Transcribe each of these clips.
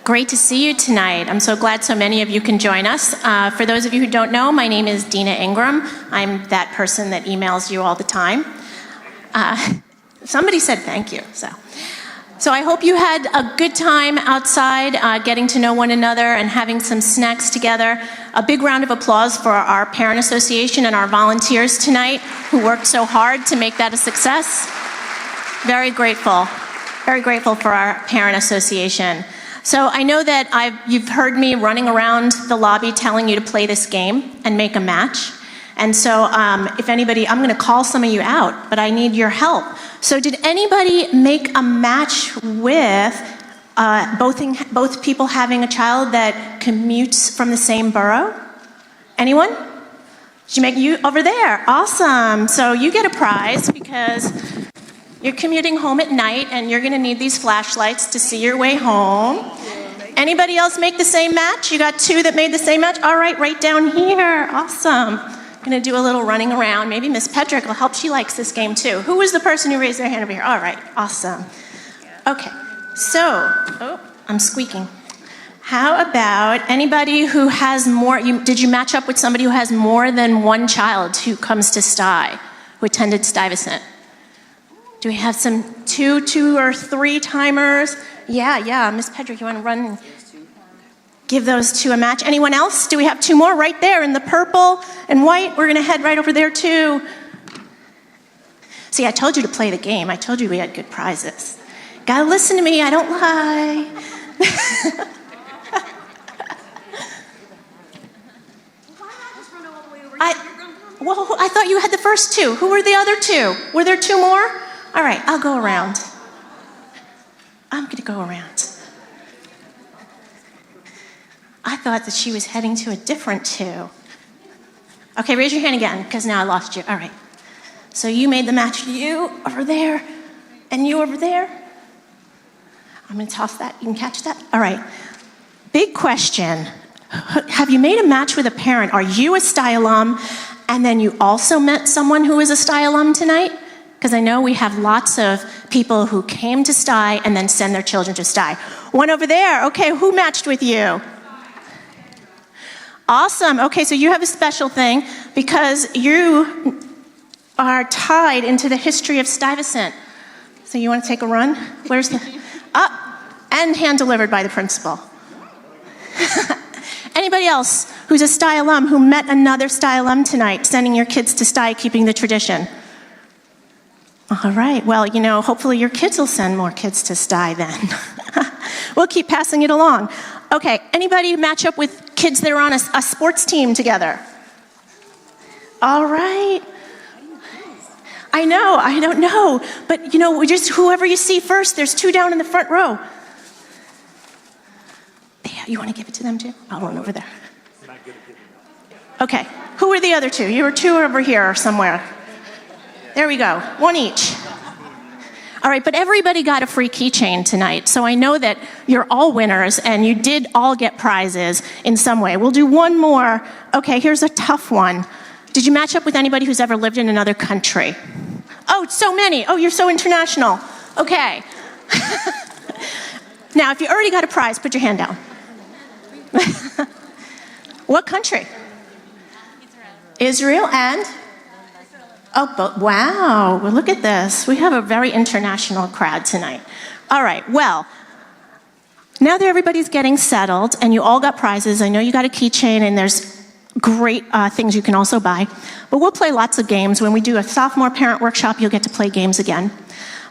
Great to see you tonight. I'm so glad so many of you can join us. For those of you who don't know, my name is Dina Ingram. I'm that person that emails you all the time. Somebody said thank you, So I hope you had a good time outside, getting to know one another and having some snacks together. A big round of applause for our Parent Association and our volunteers tonight who worked so hard to make that a success. Very grateful for our Parent Association. So I know that you've heard me running around the lobby telling you to play this game and make a match. And so if anybody, I'm going to call some of you out, but I need your help. So did anybody make a match with both people having a child that commutes from the same borough? Anyone? Did you make you over there? Awesome. So you get a prize because you're commuting home at night and you're going to need these flashlights to see your way home. Anybody else make the same match? You got two that made the same match? All right down here. Awesome. Going to do a little running around. Maybe Miss Pedrick will help. She likes this game too. Who was the person who raised their hand over here? All right, awesome. Okay, so, I'm squeaking. How about anybody who has more, did you match up with somebody who has more than one child who comes to Stuy, who attended Stuyvesant? Do we have some two or three timers? Yeah, Miss Pedrick, you want to run? Give those two a match. Anyone else? Do we have two more right there in the purple and white? We're going to head right over there too. See, I told you to play the game. I told you we had good prizes. Gotta listen to me. I don't lie. I thought you had the first two. Who were the other two? Were there two more? All right, I'll go around. I'm going to go around. I thought that she was heading to a different two. Okay, raise your hand again, because now I lost you. All right. So you made the match. You over there, and you over there. I'm going to toss that. You can catch that? All right. Big question. Have you made a match with a parent? Are you a Stuy alum, and then you also met someone who is a Stuy alum tonight? Because I know we have lots of people who came to Stuy and then send their children to Stuy. One over there. Okay, who matched with you? Awesome. Okay, so you have a special thing because you are tied into the history of Stuyvesant. So you want to take a run? Where's the... and hand delivered by the principal. Anybody else who's a Stuy alum who met another Stuy alum tonight, sending your kids to Stuy, keeping the tradition? All right. Well, hopefully your kids will send more kids to Stuy then. We'll keep passing it along. Okay, anybody match up with kids that are on a sports team together? All right. I don't know. But, we just, whoever you see first, there's two down in the front row. Yeah, you want to give it to them too? I'll run over there. Okay, who are the other two? You were two over here somewhere. There we go, one each. All right, but everybody got a free keychain tonight, so I know that you're all winners and you did all get prizes in some way. We'll do one more. Okay, here's a tough one. Did you match up with anybody who's ever lived in another country? Oh, so many. Oh, you're so international. Okay. Now, if you already got a prize, put your hand down. What country? Israel and? Oh, but wow, well, look at this. We have a very international crowd tonight. All right, well, now that everybody's getting settled and you all got prizes, I know you got a keychain and there's great things you can also buy, but we'll play lots of games. When we do a sophomore parent workshop, you'll get to play games again.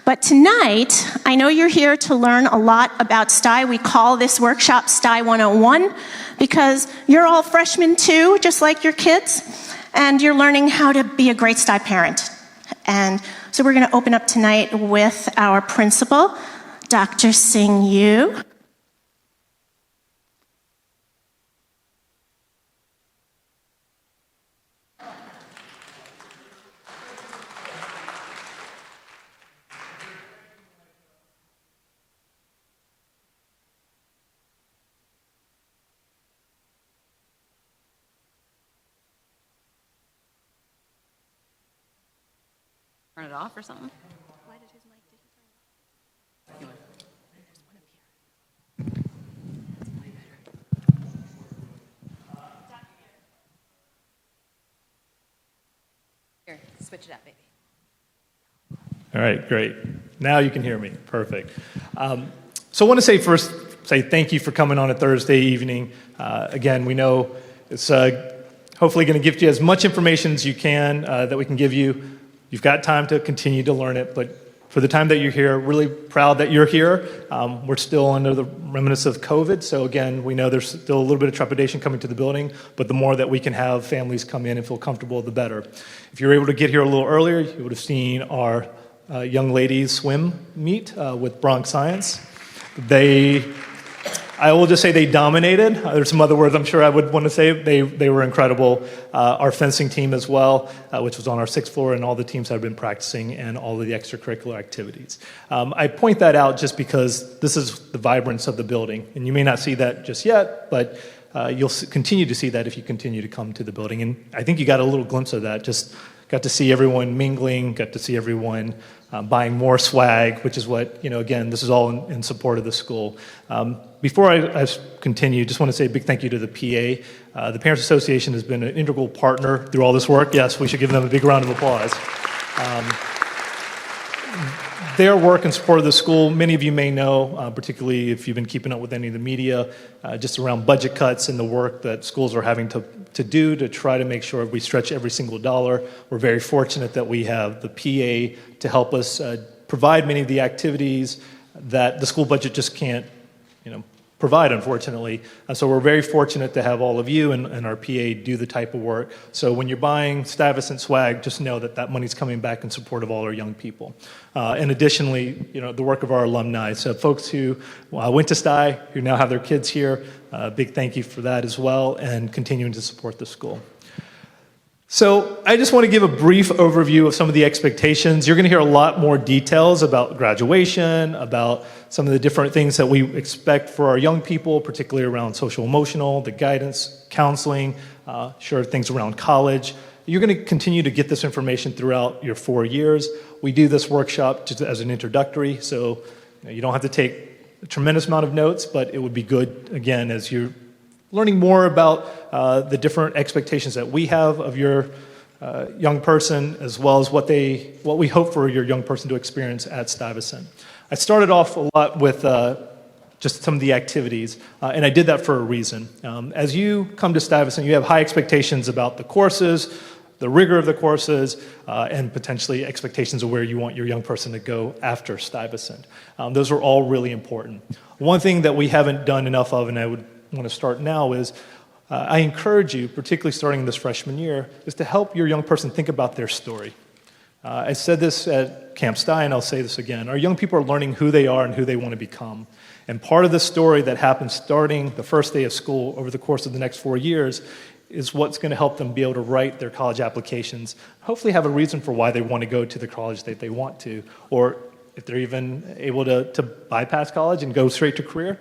But tonight, I know you're here to learn a lot about Stuy. We call this workshop Stuy 101 because you're all freshmen too, just like your kids. And you're learning how to be a great Stuy parent. And so we're going to open up tonight with our principal, Dr. Sing Yu. Turn it off or something? Why did his mic turn off? There's one up here. Switch it up, baby. All right, great. Now you can hear me. Perfect. So I want to say thank you for coming on a Thursday evening. Again, we know it's hopefully going to give you as much information as you can that we can give you. You've got time to continue to learn it, but for the time that you're here, really proud that you're here. We're still under the remnants of COVID, so again, we know there's still a little bit of trepidation coming to the building, but the more that we can have families come in and feel comfortable, the better. If you were able to get here a little earlier, you would have seen our young ladies swim meet with Bronx Science. I will just say they dominated. There's some other words I'm sure I would want to say. They were incredible. Our fencing team as well, which was on our 6th floor, and all the teams have been practicing and all of the extracurricular activities. I point that out just because this is the vibrance of the building, and you may not see that just yet, but you'll continue to see that if you continue to come to the building. And I think you got a little glimpse of that. Just got to see everyone mingling, got to see everyone buying more swag, which is what, again, this is all in support of the school. Before I continue, just want to say a big thank you to the PA. The Parents Association has been an integral partner through all this work. Yes, we should give them a big round of applause. Their work in support of the school, many of you may know, particularly if you've been keeping up with any of the media, just around budget cuts and the work that schools are having to do to try to make sure we stretch every single dollar. We're very fortunate that we have the PA to help us provide many of the activities that the school budget just can't, provide, unfortunately. So we're very fortunate to have all of you and our PA do the type of work. So when you're buying Stuyvesant swag, just know that money's coming back in support of all our young people. And additionally, the work of our alumni. So folks who went to Stuy, who now have their kids here, big thank you for that as well, and continuing to support the school. So I just want to give a brief overview of some of the expectations. You're going to hear a lot more details about graduation, about some of the different things that we expect for our young people, particularly around social emotional, the guidance, counseling, things around college. You're going to continue to get this information throughout your 4 years. We do this workshop just as an introductory, so you don't have to take a tremendous amount of notes, but it would be good, again, as you're learning more about the different expectations that we have of your young person, as well as what we hope for your young person to experience at Stuyvesant. I started off a lot with just some of the activities, and I did that for a reason. As you come to Stuyvesant, you have high expectations about the courses, the rigor of the courses, and potentially expectations of where you want your young person to go after Stuyvesant. Those are all really important. One thing that we haven't done enough of, and I would want to start now, is I encourage you, particularly starting this freshman year, is to help your young person think about their story. I said this at Camp Stuy, and I'll say this again. Our young people are learning who they are and who they want to become. And part of the story that happens starting the first day of school over the course of the next 4 years is what's going to help them be able to write their college applications, hopefully have a reason for why they want to go to the college that they want to, or if they're even able to bypass college and go straight to career.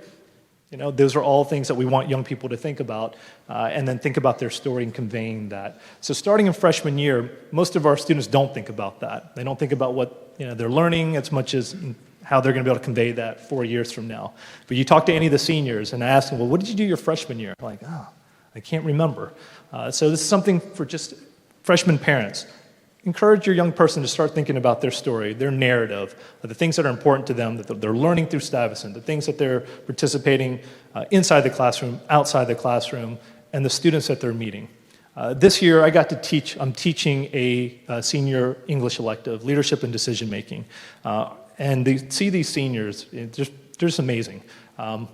Those are all things that we want young people to think about, and then think about their story and conveying that. So starting in freshman year, most of our students don't think about that. They don't think about what they're learning as much as how they're going to be able to convey that 4 years from now. But you talk to any of the seniors and ask them, well, what did you do your freshman year? Like, I can't remember. So this is something for just freshman parents. Encourage your young person to start thinking about their story, their narrative, the things that are important to them, that they're learning through Stuyvesant, the things that they're participating inside the classroom, outside the classroom, and the students that they're meeting. This year, I'm teaching a senior English elective, leadership and decision making. And see these seniors, they're just amazing. I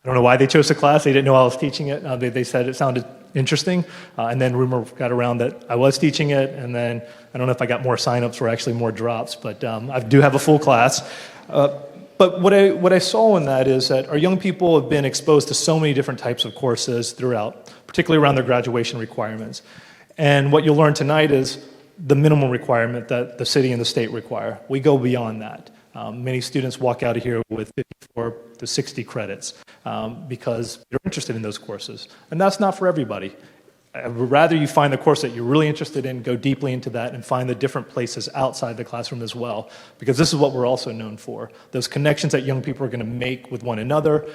don't know why they chose the class. They didn't know I was teaching it. They said it sounded interesting. And then rumor got around that I was teaching it. And then I don't know if I got more signups or actually more drops, but I do have a full class. But what I saw in that is that our young people have been exposed to so many different types of courses throughout, particularly around their graduation requirements. And what you'll learn tonight is the minimum requirement that the city and the state require. We go beyond that. Many students walk out of here with 54 to 60 credits because they're interested in those courses. And that's not for everybody. I would rather you find the course that you're really interested in, go deeply into that, and find the different places outside the classroom as well, because this is what we're also known for. Those connections that young people are going to make with one another,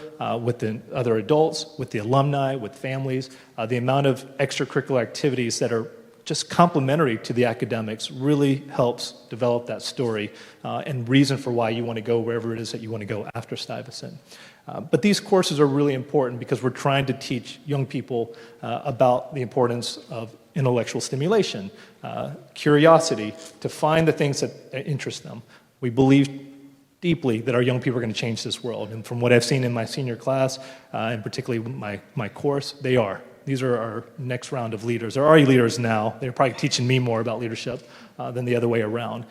with the other adults, with the alumni, with families, the amount of extracurricular activities that are just complementary to the academics really helps develop that story and reason for why you want to go wherever it is that you want to go after Stuyvesant. But these courses are really important because we're trying to teach young people about the importance of intellectual stimulation, curiosity, to find the things that interest them. We believe deeply that our young people are going to change this world. And from what I've seen in my senior class, and particularly my course, they are. These are our next round of leaders. They're already leaders now. They're probably teaching me more about leadership than the other way around.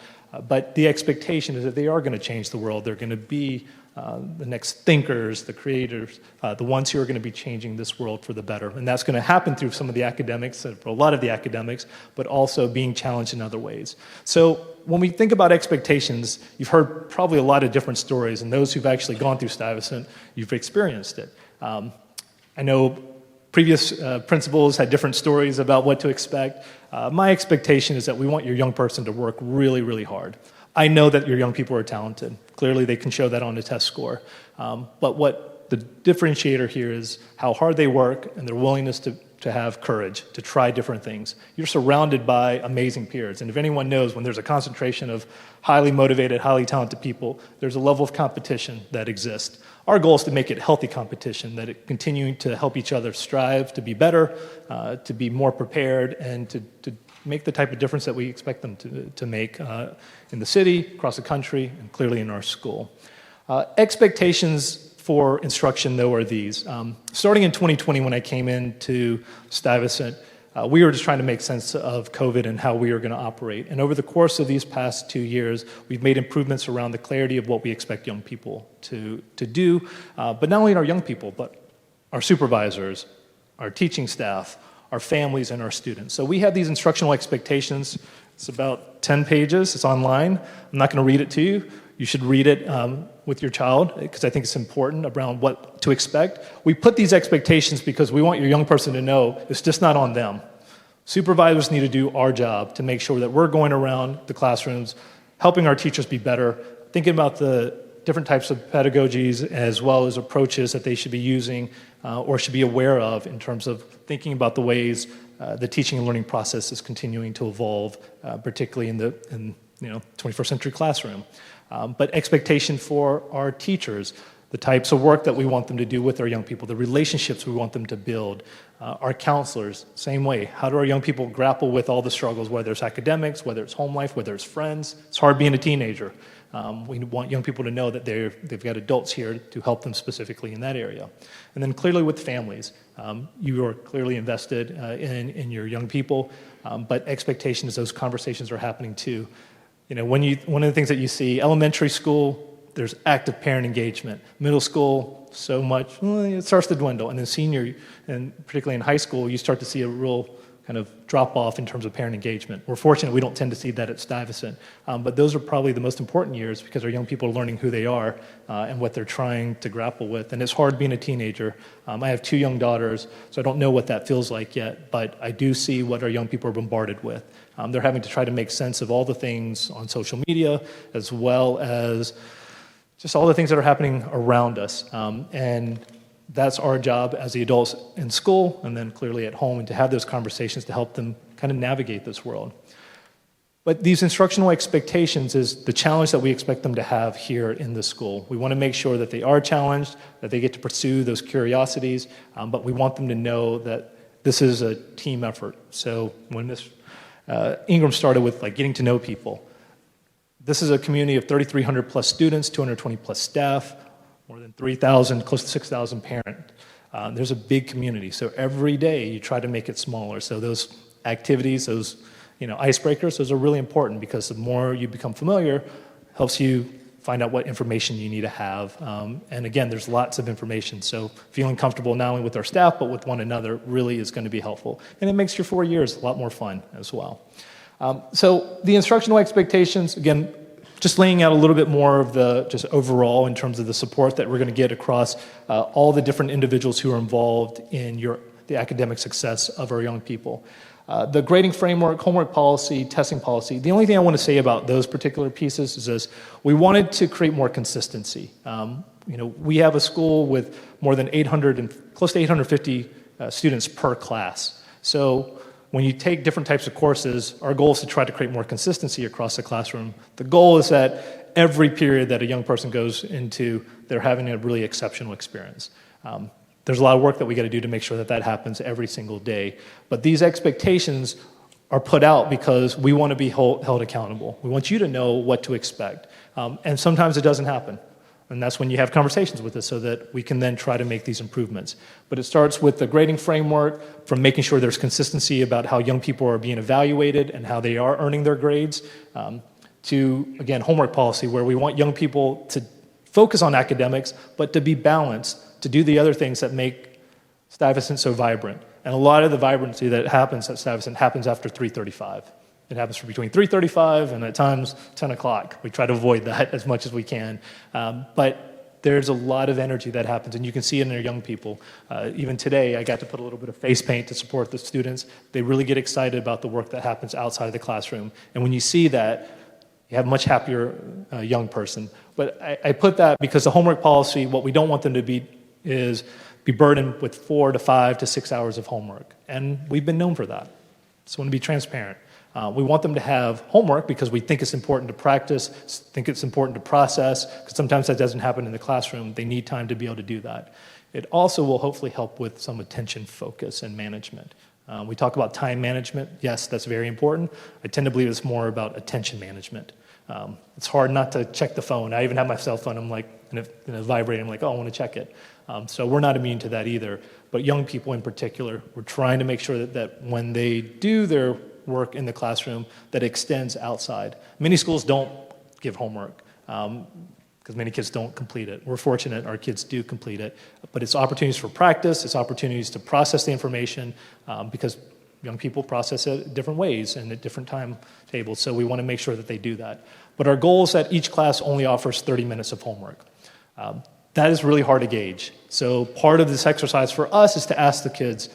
But the expectation is that they are going to change the world. They're going to be the next thinkers, the creators, the ones who are going to be changing this world for the better. And that's going to happen through some of the academics, for a lot of the academics, but also being challenged in other ways. So when we think about expectations, you've heard probably a lot of different stories, and those who've actually gone through Stuyvesant, you've experienced it. I know previous principals had different stories about what to expect. My expectation is that we want your young person to work really, really hard. I know that your young people are talented. Clearly, they can show that on a test score. But what the differentiator here is how hard they work and their willingness to have courage, to try different things. You're surrounded by amazing peers. And if anyone knows, when there's a concentration of highly motivated, highly talented people, there's a level of competition that exists. Our goal is to make it healthy competition, that it continuing to help each other strive to be better, to be more prepared, and to make the type of difference that we expect them to make in the city, across the country, and clearly in our school. Expectations for instruction, though, are these. Starting in 2020, when I came into Stuyvesant, we were just trying to make sense of COVID and how we were going to operate. And over the course of these past 2 years, we've made improvements around the clarity of what we expect young people to do, but not only our young people, but our supervisors, our teaching staff, our families, and our students. So we have these instructional expectations. It's about 10 pages. It's online. I'm not going to read it to you. You should read it with your child because I think it's important around what to expect. We put these expectations because we want your young person to know it's just not on them. Supervisors need to do our job to make sure that we're going around the classrooms, helping our teachers be better, thinking about the different types of pedagogies as well as approaches that they should be using or should be aware of in terms of thinking about the ways the teaching and learning process is continuing to evolve, particularly in the 21st century classroom. But expectation for our teachers, the types of work that we want them to do with our young people, the relationships we want them to build, our counselors, same way. How do our young people grapple with all the struggles, whether it's academics, whether it's home life, whether it's friends? It's hard being a teenager. We want young people to know that they've got adults here to help them specifically in that area. And then clearly with families, you are clearly invested in your young people, but expectation is those conversations are happening too. One of the things that you see, elementary school, there's active parent engagement. Middle school, so much, it starts to dwindle. And then senior, and particularly in high school, you start to see a real kind of drop off in terms of parent engagement. We're fortunate we don't tend to see that at Stuyvesant. But those are probably the most important years because our young people are learning who they are and what they're trying to grapple with. And it's hard being a teenager. I have 2 young daughters, so I don't know what that feels like yet, but I do see what our young people are bombarded with. They're having to try to make sense of all the things on social media as well as just all the things that are happening around us. And that's our job as the adults in school and then clearly at home and to have those conversations to help them kind of navigate this world. But these instructional expectations is the challenge that we expect them to have here in the school. We want to make sure that they are challenged, that they get to pursue those curiosities, but we want them to know that this is a team effort. So when this Ingram started with getting to know people, this is a community of 3,300 plus students, 220 plus staff, more than 3,000, close to 6,000 parents. There's a big community. So every day you try to make it smaller. So those activities, those icebreakers, those are really important because the more you become familiar, helps you find out what information you need to have. And again, there's lots of information. So feeling comfortable not only with our staff, but with one another really is going to be helpful. And it makes your 4 years a lot more fun as well. So the instructional expectations, again, just laying out a little bit more of the just overall in terms of the support that we're going to get across all the different individuals who are involved in the academic success of our young people. The grading framework, homework policy, testing policy, the only thing I want to say about those particular pieces is this: we wanted to create more consistency. We have a school with more than 800 and close to 850 students per class. So when you take different types of courses, our goal is to try to create more consistency across the classroom. The goal is that every period that a young person goes into, they're having a really exceptional experience. There's a lot of work that we got to do to make sure that that happens every single day. But these expectations are put out because we want to be held accountable. We want you to know what to expect. And sometimes it doesn't happen. And that's when you have conversations with us so that we can then try to make these improvements. But it starts with the grading framework, from making sure there's consistency about how young people are being evaluated and how they are earning their grades, to, again, homework policy, where we want young people to focus on academics, but to be balanced, to do the other things that make Stuyvesant so vibrant. And a lot of the vibrancy that happens at Stuyvesant happens after 3:35. It happens from between 3:35 and at times 10 o'clock. We try to avoid that as much as we can. But there's a lot of energy that happens, and you can see it in our young people. Even today, I got to put a little bit of face paint to support the students. They really get excited about the work that happens outside of the classroom. And when you see that, you have a much happier young person. But I put that because the homework policy, what we don't want them to be is be burdened with 4 to 5 to 6 hours of homework. And we've been known for that. So I want to be transparent. We want them to have homework because we think it's important to practice, think it's important to process, because sometimes that doesn't happen in the classroom. They need time to be able to do that. It also will hopefully help with some attention focus and management. We talk about time management. Yes, that's very important. I tend to believe it's more about attention management. It's hard not to check the phone. I even have my cell phone. I'm like, and it's vibrating. I'm like, oh, I want to check it. So we're not immune to that either. But young people in particular, we're trying to make sure that when they do their work in the classroom, that extends outside. Many schools don't give homework because many kids don't complete it. We're fortunate our kids do complete it. But it's opportunities for practice. It's opportunities to process the information because young people process it different ways and at different timetables. So we want to make sure that they do that. But our goal is that each class only offers 30 minutes of homework. That is really hard to gauge. So part of this exercise for us is to ask the kids,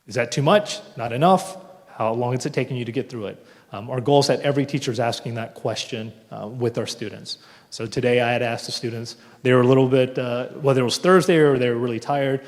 is that too much? Not enough? How long is it taking you to get through it? Our goal is that every teacher is asking that question with our students. So today I had asked the students, they were a little bit, whether it was Thursday or they were really tired,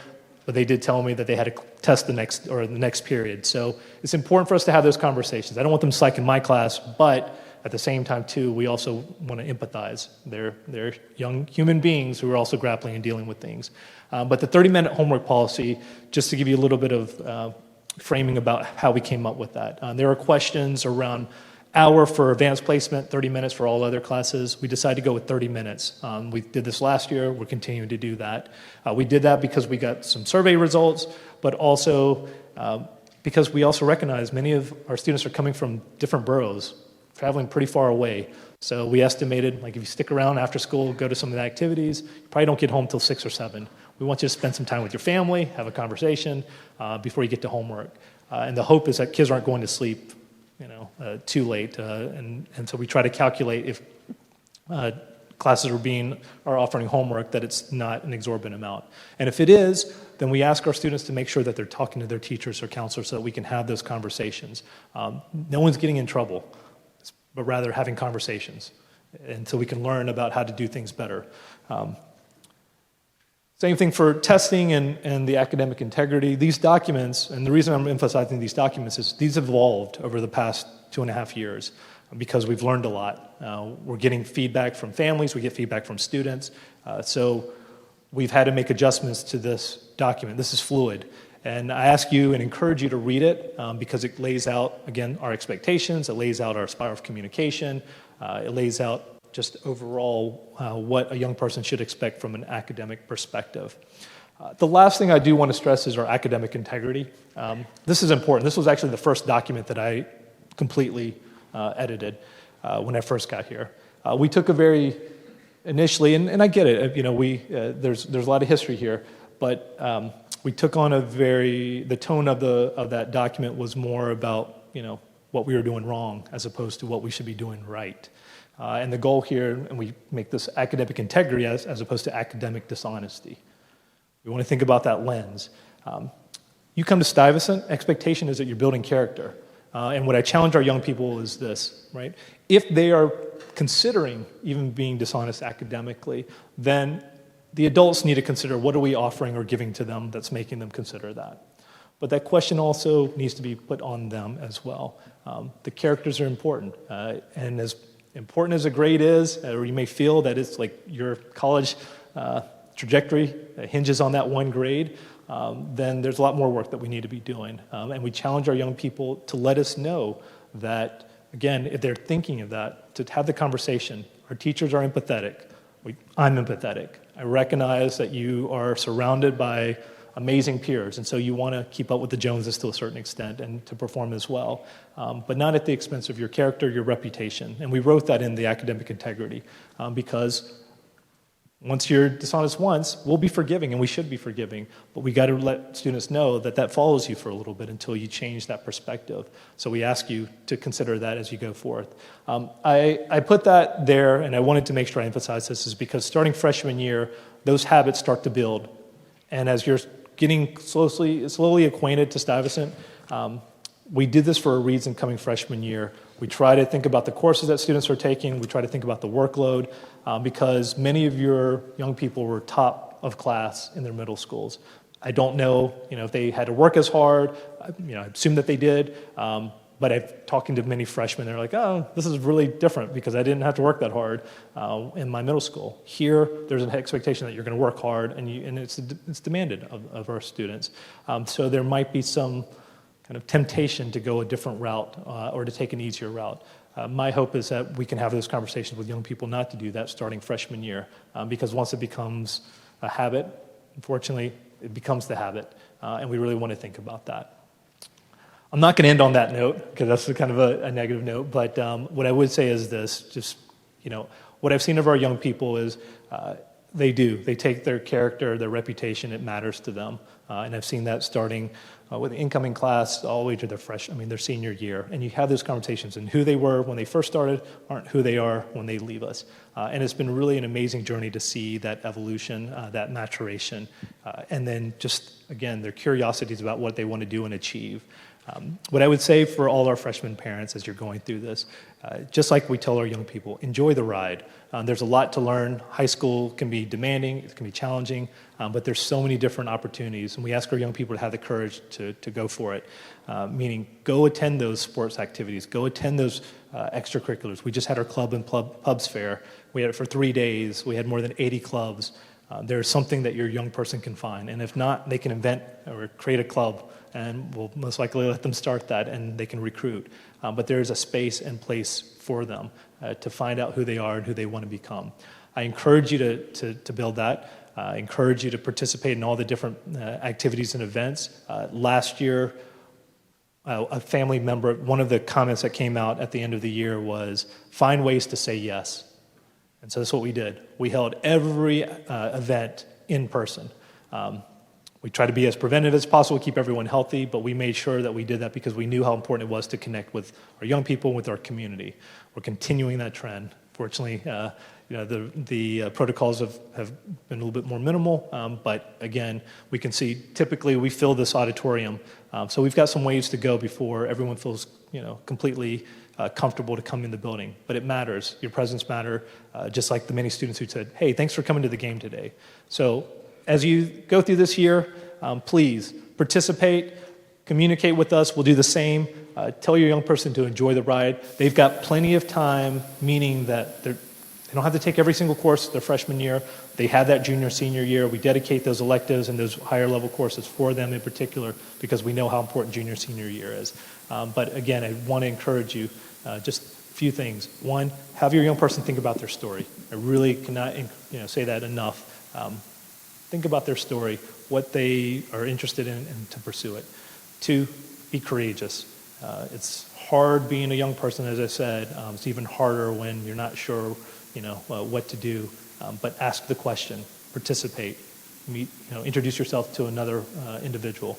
but they did tell me that they had to test the next period. So it's important for us to have those conversations. I don't want them psych in my class, but at the same time, too, we also want to empathize. They're young human beings who are also grappling and dealing with things. But the 30-minute homework policy, just to give you a little bit of framing about how we came up with that. There are questions around hour for advanced placement, 30 minutes for all other classes. We decided to go with 30 minutes. We did this last year. We're continuing to do that. We did that because we got some survey results, but also because we also recognize many of our students are coming from different boroughs, traveling pretty far away. So we estimated, like if you stick around after school, go to some of the activities, you probably don't get home till 6 or 7. We want you to spend some time with your family, have a conversation before you get to homework. And the hope is that kids aren't going to sleep, too late. And so we try to calculate if classes are offering homework, that it's not an exorbitant amount. And if it is, then we ask our students to make sure that they're talking to their teachers or counselors so that we can have those conversations. No one's getting in trouble, but rather having conversations. And so we can learn about how to do things better. Same thing for testing and the academic integrity. These documents, and the reason I'm emphasizing these documents is these evolved over the past 2.5 years because we've learned a lot. We're getting feedback from families, we get feedback from students. So we've had to make adjustments to this document. This is fluid. And I ask you and encourage you to read it because it lays out, again, our expectations. It lays out our spiral of communication. It lays out just overall what a young person should expect from an academic perspective. The last thing I do want to stress is our academic integrity. This is important. This was actually the first document that I completely edited when I first got here. We took a very, initially, and I get it, there's a lot of history here, but we took on the tone of that document was more about, what we were doing wrong as opposed to what we should be doing right. And the goal here, and we make this academic integrity as opposed to academic dishonesty. We want to think about that lens. You come to Stuyvesant, expectation is that you're building character. And what I challenge our young people is this, right? If they are considering even being dishonest academically, then the adults need to consider what are we offering or giving to them that's making them consider that. But that question also needs to be put on them as well. The characters are important, and as important as a grade is, or you may feel that it's like your college trajectory hinges on that one grade, then there's a lot more work that we need to be doing. And we challenge our young people to let us know that, again, if they're thinking of that, to have the conversation. Our teachers are empathetic. I'm empathetic. I recognize that you are surrounded by amazing peers, and so you want to keep up with the Joneses to a certain extent and to perform as well, but not at the expense of your character, your reputation. And we wrote that in the academic integrity because once you're dishonest once, we'll be forgiving, and we should be forgiving, but we got to let students know that that follows you for a little bit until you change that perspective. So we ask you to consider that as you go forth. I put that there, and I wanted to make sure I emphasize this, is because starting freshman year, those habits start to build. And as you're getting slowly acquainted to Stuyvesant, we did this for a reason coming freshman year. We try to think about the courses that students are taking. We try to think about the workload because many of your young people were top of class in their middle schools. I don't know, if they had to work as hard. I assume that they did. But I'm talking to many freshmen, they're like, oh, this is really different because I didn't have to work that hard in my middle school. Here, there's an expectation that you're going to work hard, and it's demanded of our students. So there might be some kind of temptation to go a different route or to take an easier route. My hope is that we can have those conversations with young people not to do that starting freshman year because once it becomes a habit, unfortunately, it becomes the habit, and we really want to think about that. I'm not going to end on that note because that's kind of a negative note, but what I would say is this, just, what I've seen of our young people is they take their character, their reputation, it matters to them. And I've seen that starting with the incoming class all the way to their senior year. And you have those conversations, and who they were when they first started aren't who they are when they leave us. And it's been really an amazing journey to see that evolution, that maturation, and then just, again, their curiosities about what they want to do and achieve. What I would say for all our freshman parents as you're going through this, just like we tell our young people, enjoy the ride. There's a lot to learn. High school can be demanding, it can be challenging, but there's so many different opportunities, and we ask our young people to have the courage to go for it, meaning go attend those sports activities, go attend those extracurriculars. We just had our club and pubs fair. We had it for 3 days. We had more than 80 clubs. There's something that your young person can find, and if not, they can invent or create a club, and we'll most likely let them start that, and they can recruit. But there's a space and place for them to find out who they are and who they want to become. I encourage you to build that. I encourage you to participate in all the different activities and events. Last year, a family member, one of the comments that came out at the end of the year was, find ways to say yes. And so that's what we did. We held every event in person. We tried to be as preventive as possible, keep everyone healthy, but we made sure that we did that because we knew how important it was to connect with our young people and with our community. We're continuing that trend. Fortunately, the protocols have been a little bit more minimal, but again, we can see typically we fill this auditorium, so we've got some ways to go before everyone feels completely comfortable to come in the building. But it matters. Your presence matters, just like the many students who said, hey, thanks for coming to the game today. So as you go through this year, please participate, communicate with us. We'll do the same. Tell your young person to enjoy the ride. They've got plenty of time, meaning that they don't have to take every single course their freshman year. They have that junior, senior year. We dedicate those electives and those higher level courses for them in particular because we know how important junior, senior year is. But again, I want to encourage you, just a few things. One, have your young person think about their story. I really cannot say that enough. Think about their story, what they are interested in, and to pursue it. 2, be courageous. It's hard being a young person, as I said. It's even harder when you're not sure, what to do. But ask the question, participate, meet, introduce yourself to another individual.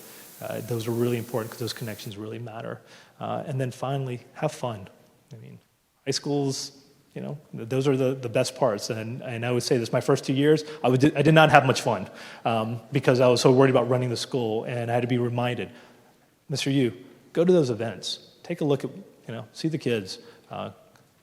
Those are really important because those connections really matter. And then finally, have fun. High school's, those are the best parts. And I would say this, my first 2 years, I did not have much fun because I was so worried about running the school, and I had to be reminded, Mr. Yu, go to those events. Take a look at, see the kids.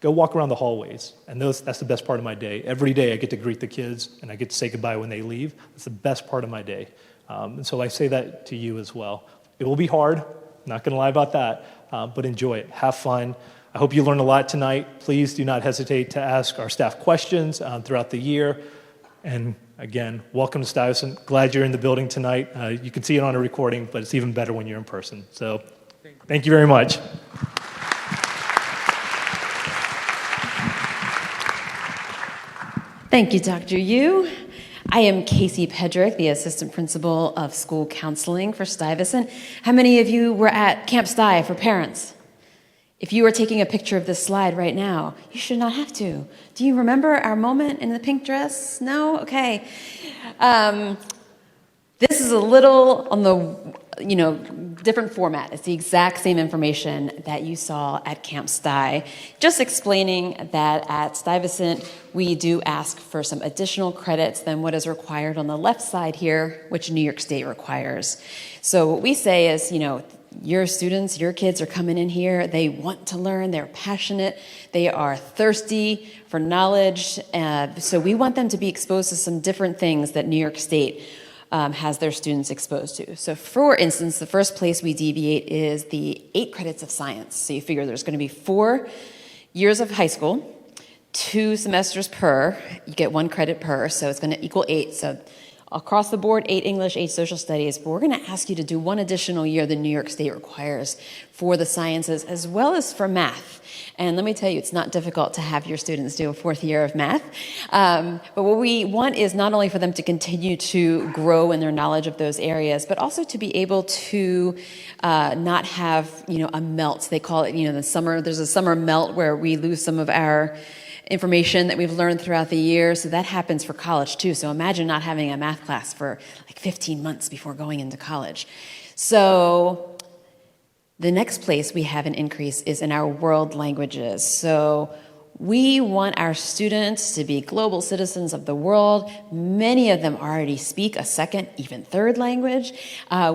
Go walk around the hallways. And that's the best part of my day. Every day I get to greet the kids, and I get to say goodbye when they leave. It's the best part of my day. And so I say that to you as well. It will be hard, not going to lie about that, but enjoy it. Have fun. I hope you learned a lot tonight. Please do not hesitate to ask our staff questions throughout the year. And again, welcome to Stuyvesant. Glad you're in the building tonight. You can see it on a recording, but it's even better when you're in person. So thank you very much. Thank you, Dr. Yu. I am Casey Pedrick, the Assistant Principal of School Counseling for Stuyvesant. How many of you were at Camp Stuy for parents? If you were taking a picture of this slide right now, you should not have to. Do you remember our moment in the pink dress? No? Okay. This is a little on the, different format. It's the exact same information that you saw at Camp Stuy. Just explaining that at Stuyvesant, we do ask for some additional credits than what is required on the left side here, which New York State requires. So what we say is, your students, your kids are coming in here, they want to learn, they're passionate, they are thirsty for knowledge, so we want them to be exposed to some different things that New York State has their students exposed to. So for instance, the first place we deviate is the 8 credits of science. So you figure there's going to be 4 years of high school, 2 semesters per, you get 1 credit per, so it's going to equal 8. So across the board, 8 English, 8 social studies, but we're going to ask you to do 1 additional year that New York State requires for the sciences as well as for math. And let me tell you, it's not difficult to have your students do a 4th year of math. But what we want is not only for them to continue to grow in their knowledge of those areas, but also to be able to not have, a melt. They call it, the summer, there's a summer melt where we lose some of our information that we've learned throughout the year. So that happens for college too. So imagine not having a math class for like 15 months before going into college. So the next place we have an increase is in our world languages. So we want our students to be global citizens of the world. Many of them already speak a 2nd, even 3rd language.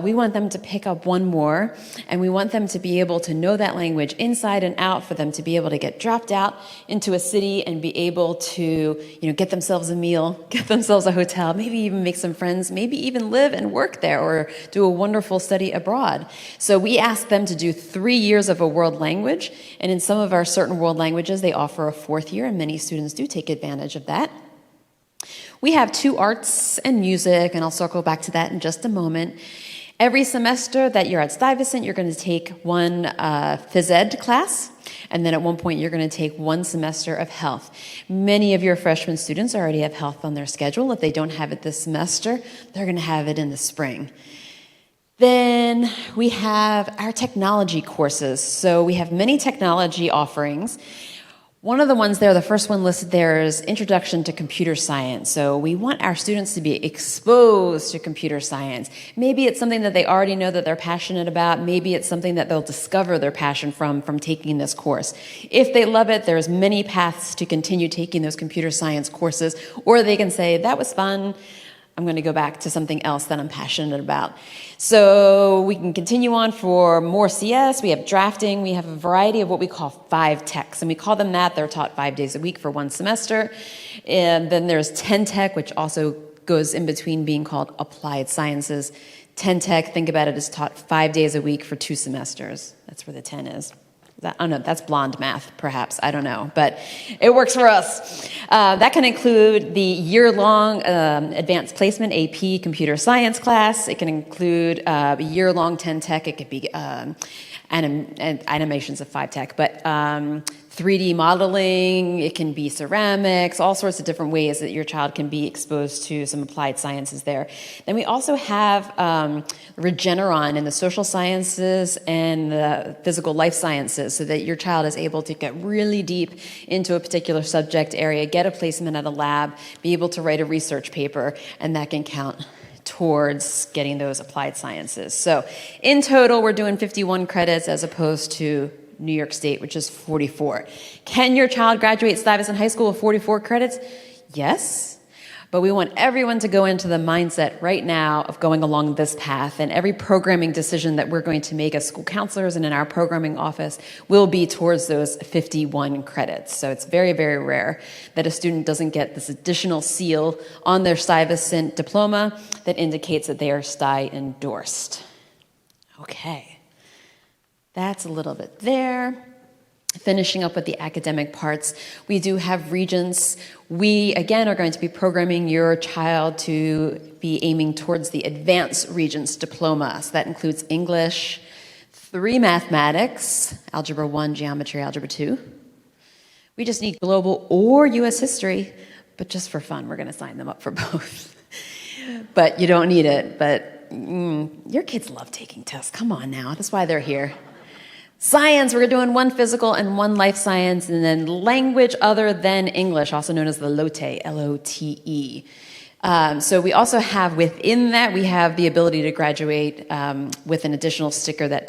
We want them to pick up 1 more, and we want them to be able to know that language inside and out, for them to be able to get dropped out into a city and be able to, get themselves a meal, get themselves a hotel, maybe even make some friends, maybe even live and work there or do a wonderful study abroad. So we ask them to do 3 years of a world language, and in some of our certain world languages, they offer a 4th year, and many students do take advantage of that. We have 2 arts and music, and I'll circle back to that in just a moment. Every semester that you're at Stuyvesant, you're going to take 1 phys ed class, and then at one point you're going to take 1 semester of health. Many of your freshman students already have health on their schedule. If they don't have it this semester, they're going to have it in the spring. Then we have our technology courses. So we have many technology offerings. One of the ones there, the first one listed there, is Introduction to Computer Science. So we want our students to be exposed to computer science. Maybe it's something that they already know that they're passionate about. Maybe it's something that they'll discover their passion from taking this course. If they love it, there's many paths to continue taking those computer science courses, or they can say, that was fun, I'm going to go back to something else that I'm passionate about. So we can continue on for more CS. We have drafting. We have a variety of what we call 5 techs, and we call them that. They're taught 5 days a week for 1 semester. And then there's 10 tech, which also goes in between being called applied sciences. 10 tech, think about it, is taught 5 days a week for 2 semesters. That's where the 10 is. Oh no, that's blonde math, perhaps. I don't know, but it works for us. That can include the year-long advanced placement AP computer science class. It can include a year-long 10 tech. It could be animations of 5 tech, but 3D modeling, it can be ceramics, all sorts of different ways that your child can be exposed to some applied sciences there. Then we also have Regeneron in the social sciences and the physical life sciences, so that your child is able to get really deep into a particular subject area, get a placement at a lab, be able to write a research paper, and that can count towards getting those applied sciences. So in total, we're doing 51 credits as opposed to New York State, which is 44. Can your child graduate Stuyvesant High School with 44 credits? Yes, but we want everyone to go into the mindset right now of going along this path, and every programming decision that we're going to make as school counselors and in our programming office will be towards those 51 credits. So it's very, very rare that a student doesn't get this additional seal on their Stuyvesant diploma that indicates that they are Stuy endorsed. Okay, that's a little bit there. Finishing up with the academic parts, we do have regents. We, again, are going to be programming your child to be aiming towards the advanced regents diploma. So that includes English, 3 mathematics, Algebra 1, Geometry, Algebra 2. We just need global or U.S. history, but just for fun, we're going to sign them up for both. But you don't need it. But your kids love taking tests. Come on now. That's why they're here. Science, we're doing 1 physical and 1 life science, and then language other than English, also known as the LOTE, L-O-T-E. So we also have within that, we have the ability to graduate with an additional sticker that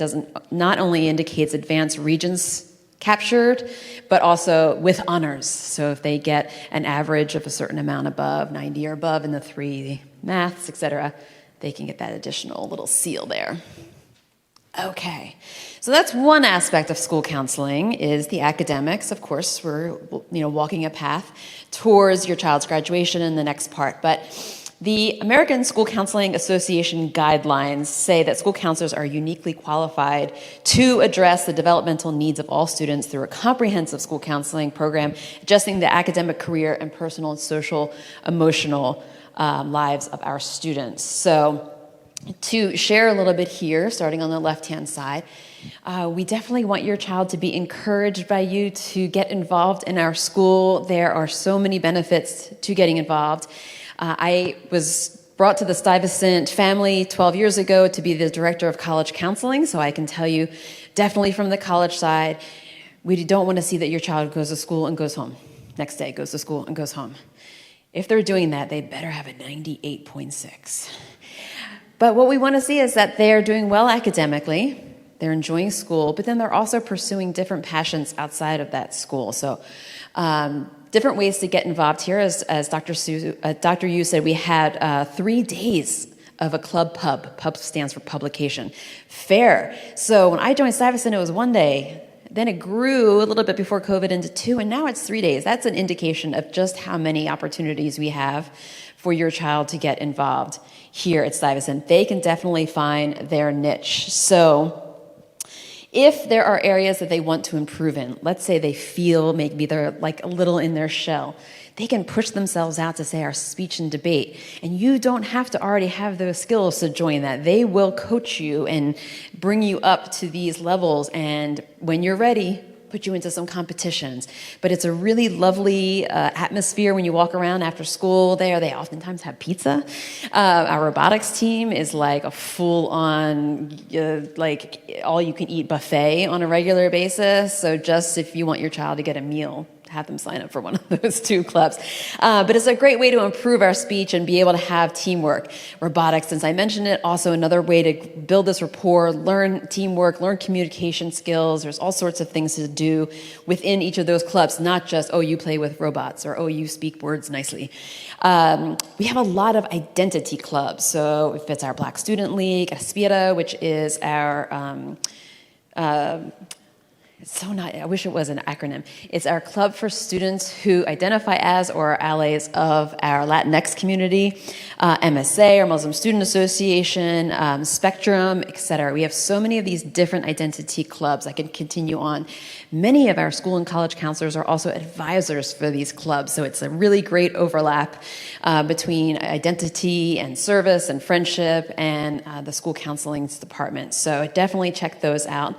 not only indicates advanced regions captured, but also with honors. So if they get an average of a certain amount above, 90 or above in the 3 maths, etc., they can get that additional little seal there. Okay, so that's one aspect of school counseling is the academics. Of course, we're walking a path towards your child's graduation in the next part. But the American School Counseling Association guidelines say that school counselors are uniquely qualified to address the developmental needs of all students through a comprehensive school counseling program, adjusting the academic, career, and personal and social, emotional lives of our students. So, to share a little bit here, starting on the left-hand side, we definitely want your child to be encouraged by you to get involved in our school. There are so many benefits to getting involved. I was brought to the Stuyvesant family 12 years ago to be the director of college counseling, so I can tell you definitely from the college side, we don't want to see that your child goes to school and goes home. Next day, goes to school and goes home. If they're doing that, they better have a 98.6. But what we want to see is that they're doing well academically, they're enjoying school, but then they're also pursuing different passions outside of that school. So different ways to get involved here. As Dr. Yu said, we had 3 days of a club pub. Pub stands for publication. Fair. So when I joined Stuyvesant, it was 1 day. Then it grew a little bit before COVID into 2, and now it's 3 days. That's an indication of just how many opportunities we have for your child to get involved here at Stuyvesant. They can definitely find their niche. So if there are areas that they want to improve in, let's say they feel maybe they're like a little in their shell, they can push themselves out to say our speech and debate. And you don't have to already have those skills to join that. They will coach you and bring you up to these levels. And when you're ready, put you into some competitions. But it's a really lovely atmosphere when you walk around after school there. They oftentimes have pizza. Our robotics team is like a full-on, like all-you-can-eat buffet on a regular basis. So just if you want your child to get a meal, have them sign up for one of those 2 clubs. But it's a great way to improve our speech and be able to have teamwork. Robotics, since I mentioned it, also another way to build this rapport, learn teamwork, learn communication skills. There's all sorts of things to do within each of those clubs, not just, oh, you play with robots or, oh, you speak words nicely. We have a lot of identity clubs. So if it's our Black Student League, Aspira, which is our I wish it was an acronym. It's our club for students who identify as or are allies of our Latinx community, MSA, our Muslim Student Association, Spectrum, etc. We have so many of these different identity clubs. I can continue on. Many of our school and college counselors are also advisors for these clubs, so it's a really great overlap between identity and service and friendship and the school counseling department. So definitely check those out.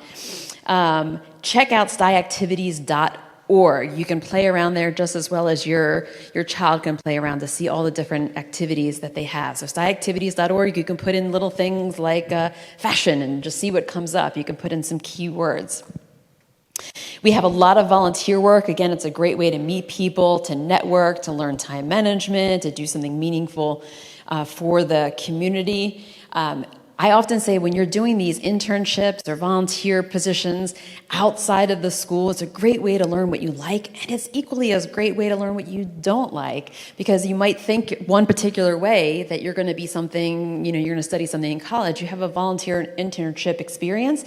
Check out stuyactivities.org. You can play around there just as well as your child can play around to see all the different activities that they have. So stuyactivities.org, you can put in little things like fashion and just see what comes up. You can put in some keywords. We have a lot of volunteer work. Again, it's a great way to meet people, to network, to learn time management, to do something meaningful for the community. I often say when you're doing these internships or volunteer positions outside of the school, it's a great way to learn what you like, and it's equally as a great way to learn what you don't like, because you might think one particular way that you're going to be something, you're going to study something in college. You have a volunteer internship experience,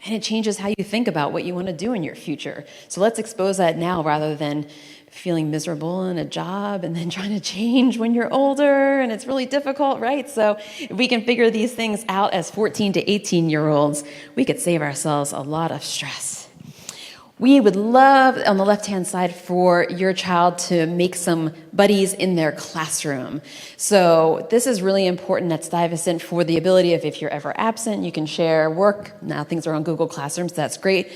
and it changes how you think about what you want to do in your future. So let's expose that now rather than feeling miserable in a job and then trying to change when you're older, and it's really difficult, right? So if we can figure these things out as 14 to 18-year-olds, we could save ourselves a lot of stress. We would love, on the left-hand side, for your child to make some buddies in their classroom. So this is really important at Stuyvesant for the ability of, if you're ever absent, you can share work. Now things are on Google Classrooms, that's great.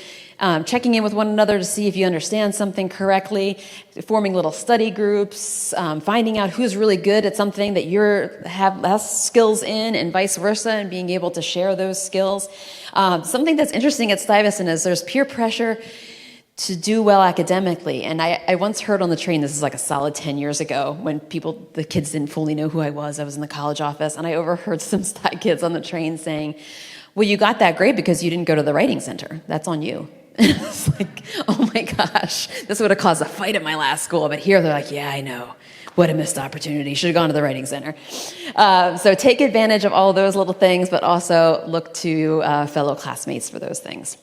Checking in with one another to see if you understand something correctly, forming little study groups, finding out who's really good at something that you have less skills in, and vice versa, and being able to share those skills. Something that's interesting at Stuyvesant is there's peer pressure to do well academically. And I once heard on the train, this is like a solid 10 years ago, when the kids didn't fully know who I was in the college office, and I overheard some Stuy kids on the train saying, well, you got that grade because you didn't go to the writing center. That's on you. And it's like, oh my gosh, this would have caused a fight at my last school. But here they're like, yeah, I know. What a missed opportunity. Should have gone to the writing center. So take advantage of all those little things, but also look to fellow classmates for those things.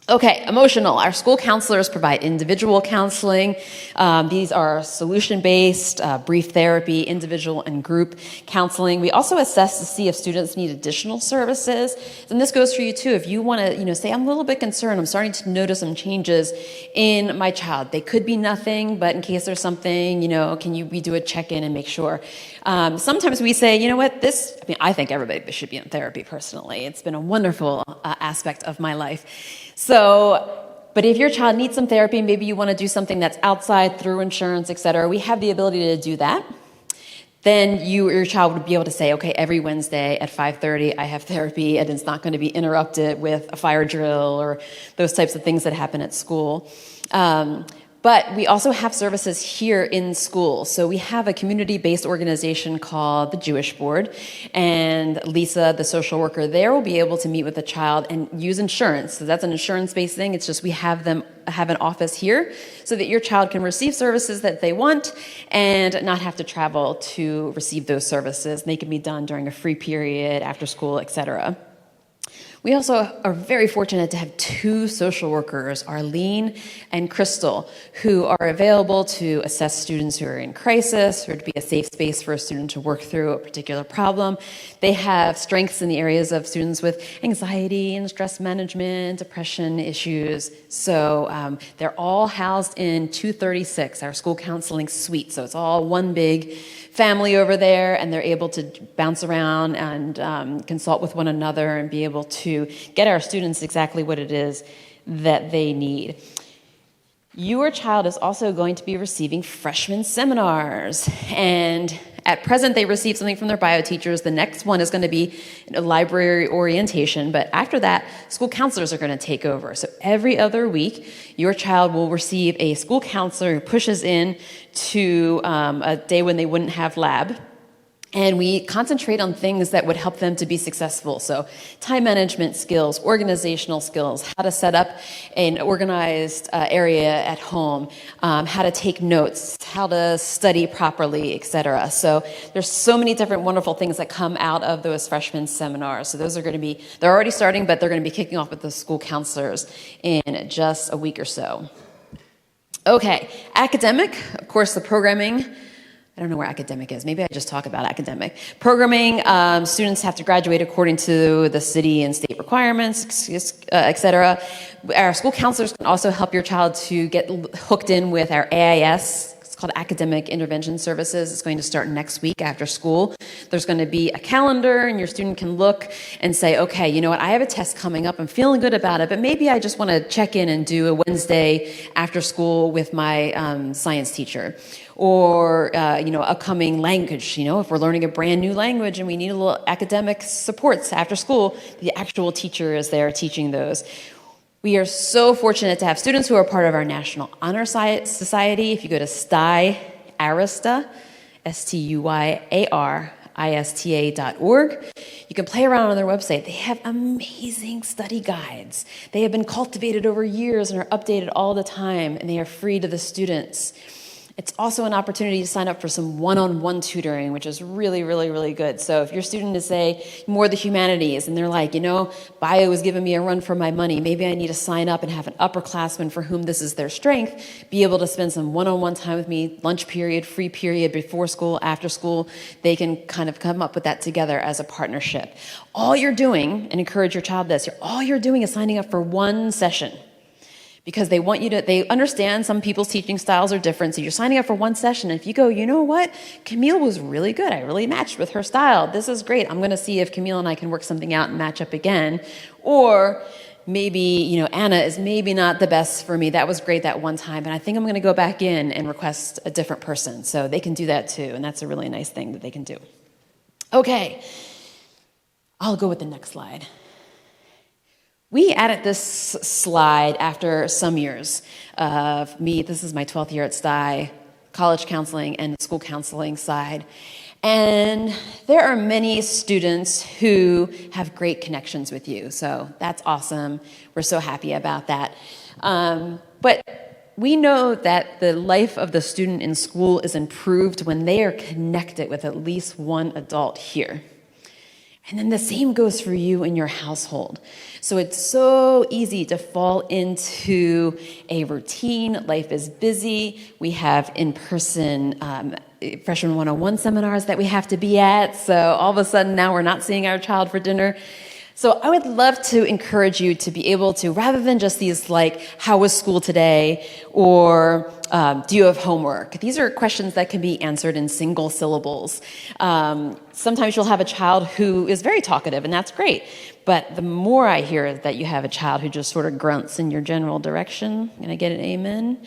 Okay, emotional. Our school counselors provide individual counseling. These are solution-based, brief therapy, individual and group counseling. We also assess to see if students need additional services. And this goes for you too. If you want to, say, I'm a little bit concerned, I'm starting to notice some changes in my child. They could be nothing, but in case there's something, we do a check-in and make sure. Sometimes we say, you know what, I think everybody should be in therapy personally. It's been a wonderful aspect of my life. But if your child needs some therapy, maybe you want to do something that's outside through insurance, et cetera, we have the ability to do that. Then your child would be able to say, okay, every Wednesday at 5:30, I have therapy, and it's not going to be interrupted with a fire drill or those types of things that happen at school. But we also have services here in school. So we have a community-based organization called the Jewish Board, and Lisa, the social worker there, will be able to meet with the child and use insurance. So that's an insurance-based thing. It's just we have an office here so that your child can receive services that they want and not have to travel to receive those services. They can be done during a free period, after school, etc. We also are very fortunate to have two social workers, Arlene and Crystal, who are available to assess students who are in crisis or to be a safe space for a student to work through a particular problem. They have strengths in the areas of students with anxiety and stress management, depression issues. So they're all housed in 236, our school counseling suite. So it's all one big family over there, and they're able to bounce around and consult with one another and be able to get our students exactly what it is that they need. Your child is also going to be receiving freshman seminars, and at present they receive something from their bio teachers. The next one is going to be a library orientation, but after that, school counselors are going to take over. So every other week, your child will receive a school counselor who pushes in to a day when they wouldn't have lab. And we concentrate on things that would help them to be successful. So time management skills, organizational skills, how to set up an organized area at home, how to take notes, how to study properly, etc. So there's so many different wonderful things that come out of those freshman seminars. So those are going to they're already starting, but they're going to be kicking off with the school counselors in just a week or so. Okay, academic, of course, the programming. I don't know where academic is. Maybe I just talk about academic. Programming, students have to graduate according to the city and state requirements, et cetera. Our school counselors can also help your child to get hooked in with our AIS. It's called Academic Intervention Services. It's going to start next week after school. There's going to be a calendar, and your student can look and say, okay, you know what, I have a test coming up. I'm feeling good about it, but maybe I just want to check in and do a Wednesday after school with my science teacher. Or, upcoming language, if we're learning a brand new language and we need a little academic supports after school, the actual teacher is there teaching those. We are so fortunate to have students who are part of our National Honor Society. If you go to Stuy Arista, STUYARISTA.org, you can play around on their website. They have amazing study guides. They have been cultivated over years and are updated all the time, and they are free to the students. It's also an opportunity to sign up for some one-on-one tutoring, which is really, really, really good. So if your student is, say, more the humanities, and they're like, bio is giving me a run for my money, maybe I need to sign up and have an upperclassman for whom this is their strength, be able to spend some one-on-one time with me, lunch period, free period, before school, after school. They can kind of come up with that together as a partnership. All you're doing, and encourage your child this, all you're doing is signing up for one session. Because they understand some people's teaching styles are different, so you're signing up for one session. If you go, you know what, Camille was really good. I really matched with her style. This is great. I'm going to see if Camille and I can work something out and match up again. Or maybe, Anna is maybe not the best for me. That was great that one time, but I think I'm going to go back in and request a different person. So they can do that too, and that's a really nice thing that they can do. Okay, I'll go with the next slide. We added this slide after some years of me. This is my 12th year at Stuy, college counseling and school counseling side. And there are many students who have great connections with you. So that's awesome. We're so happy about that. But we know that the life of the student in school is improved when they are connected with at least one adult here. And then the same goes for you in your household. So it's so easy to fall into a routine. Life is busy. We have in-person freshman 101 seminars that we have to be at. So all of a sudden now we're not seeing our child for dinner. So I would love to encourage you to be able to, rather than just these like, how was school today? Or do you have homework? These are questions that can be answered in single syllables. Sometimes you'll have a child who is very talkative, and that's great. But the more I hear that you have a child who just sort of grunts in your general direction, can I get an amen?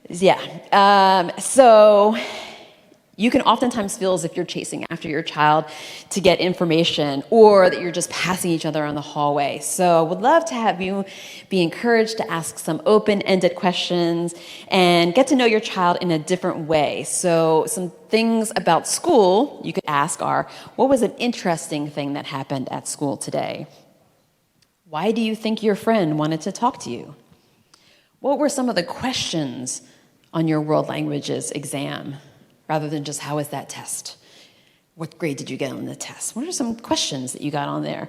Yeah. So you can oftentimes feel as if you're chasing after your child to get information, or that you're just passing each other on the hallway. So I would love to have you be encouraged to ask some open-ended questions and get to know your child in a different way. So some things about school you could ask are, what was an interesting thing that happened at school today? Why do you think your friend wanted to talk to you? What were some of the questions on your world languages exam? Rather than just, how was that test? What grade did you get on the test? What are some questions that you got on there?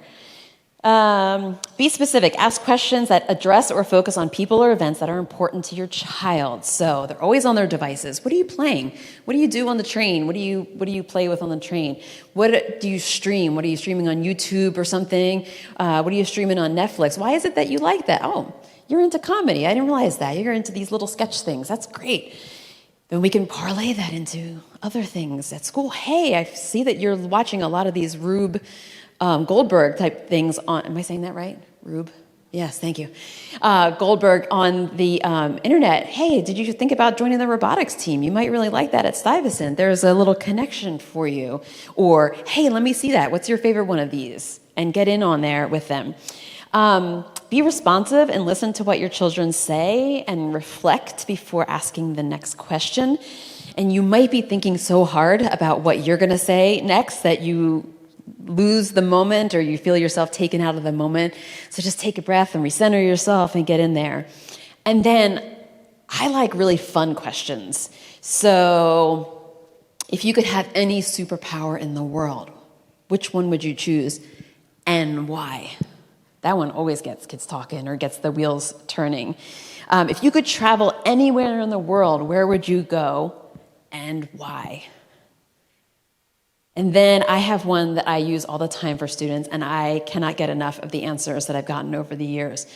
Be specific. Ask questions that address or focus on people or events that are important to your child. So they're always on their devices. What are you playing? What do you do on the train? What do you play with on the train? What do you stream? What are you streaming on YouTube or something? What are you streaming on Netflix? Why is it that you like that? Oh, you're into comedy. I didn't realize that. You're into these little sketch things. That's great. Then we can parlay that into other things at school. Hey, I see that you're watching a lot of these Rube Goldberg type things on, am I saying that right? Rube? Yes, thank you. Goldberg on the internet. Hey, did you think about joining the robotics team? You might really like that at Stuyvesant. There's a little connection for you. Or, hey, let me see that. What's your favorite one of these? And get in on there with them. Be responsive and listen to what your children say and reflect before asking the next question. And you might be thinking so hard about what you're going to say next that you lose the moment or you feel yourself taken out of the moment. So just take a breath and recenter yourself and get in there. And then I like really fun questions. So if you could have any superpower in the world, which one would you choose and why? That one always gets kids talking or gets the wheels turning. If you could travel anywhere in the world, where would you go and why? And then I have one that I use all the time for students, and I cannot get enough of the answers that I've gotten over the years.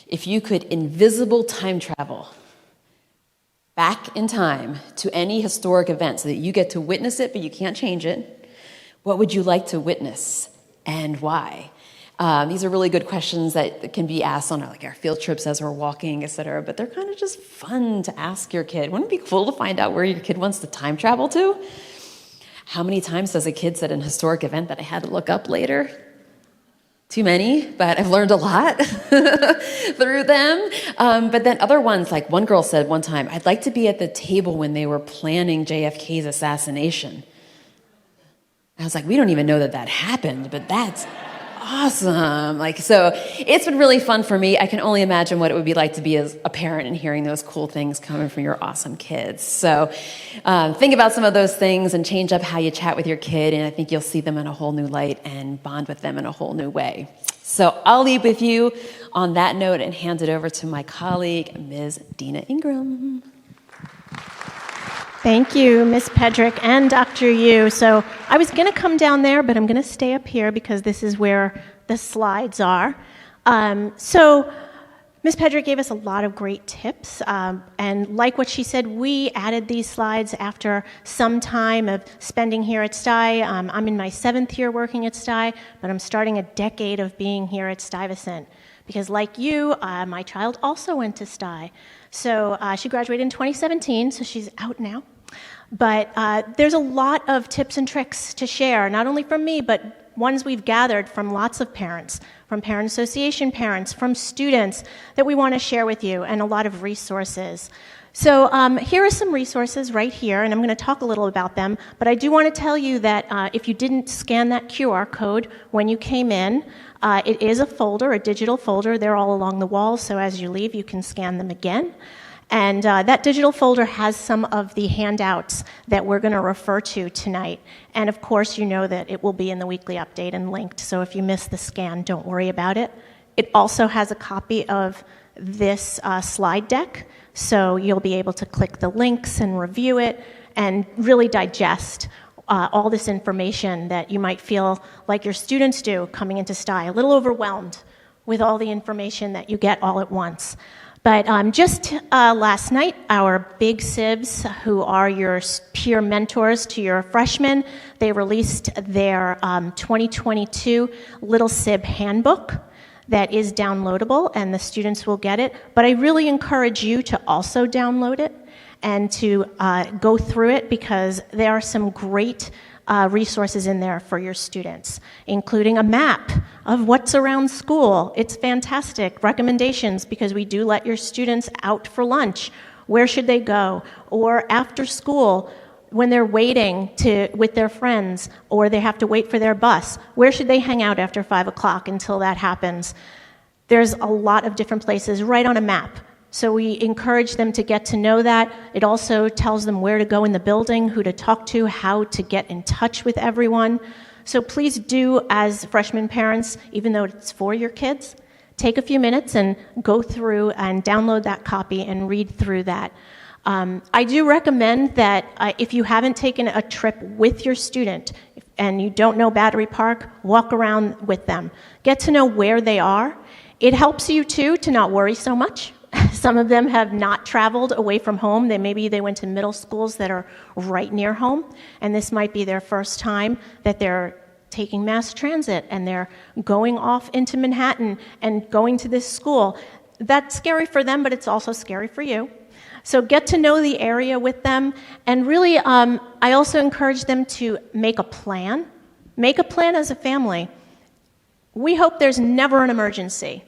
If you could invisible time travel back in time to any historic event so that you get to witness it, but you can't change it, what would you like to witness and why? These are really good questions that can be asked on our field trips as we're walking, et cetera, but they're kind of just fun to ask your kid. Wouldn't it be cool to find out where your kid wants to time travel to? How many times has a kid said an historic event that I had to look up later? Too many, but I've learned a lot through them. But then other ones, like one girl said one time, I'd like to be at the table when they were planning JFK's assassination. I was like, we don't even know that happened, but that's awesome. So it's been really fun for me. I can only imagine what it would be like to be as a parent and hearing those cool things coming from your awesome kids. So think about some of those things and change up how you chat with your kid, and I think you'll see them in a whole new light and bond with them in a whole new way. So I'll leave with you on that note and hand it over to my colleague, Ms. Dina Ingram. Thank you, Ms. Pedrick and Dr. Yu. So I was going to come down there, but I'm going to stay up here because this is where the slides are. So Ms. Pedrick gave us a lot of great tips, and like what she said, we added these slides after some time of spending here at Stuy. I'm in my 7th year working at Stuy, but I'm starting a decade of being here at Stuyvesant because like you, my child also went to Stuy. So she graduated in 2017, so she's out now. But there's a lot of tips and tricks to share, not only from me, but ones we've gathered from lots of parents, from Parent Association parents, from students that we want to share with you, and a lot of resources. So here are some resources right here, and I'm going to talk a little about them, but I do want to tell you that if you didn't scan that QR code when you came in, it is a folder, a digital folder. They're all along the wall, so as you leave, you can scan them again. And that digital folder has some of the handouts that we're going to refer to tonight. And of course, you know that it will be in the weekly update and linked, so if you miss the scan, don't worry about it. It also has a copy of this slide deck, so you'll be able to click the links and review it and really digest all this information that you might feel like your students do coming into Stuy, a little overwhelmed with all the information that you get all at once. But just last night, our big SIBs, who are your peer mentors to your freshmen, they released their 2022 Little SIB Handbook that is downloadable, and the students will get it. But I really encourage you to also download it and to go through it because there are some great resources in there for your students, including a map of what's around school. It's fantastic. Recommendations, because we do let your students out for lunch. Where should they go? Or after school, when they're waiting with their friends, or they have to wait for their bus, where should they hang out after 5 o'clock until that happens? There's a lot of different places right on a map. So we encourage them to get to know that. It also tells them where to go in the building, who to talk to, how to get in touch with everyone. So please do, as freshman parents, even though it's for your kids, take a few minutes and go through and download that copy and read through that. I do recommend that if you haven't taken a trip with your student and you don't know Battery Park, walk around with them. Get to know where they are. It helps you, too, to not worry so much. Some of them have not traveled away from home. Maybe they went to middle schools that are right near home, and this might be their first time that they're taking mass transit and they're going off into Manhattan and going to this school. That's scary for them, but it's also scary for you. So get to know the area with them, and really, I also encourage them to make a plan. Make a plan as a family. We hope there's never an emergency.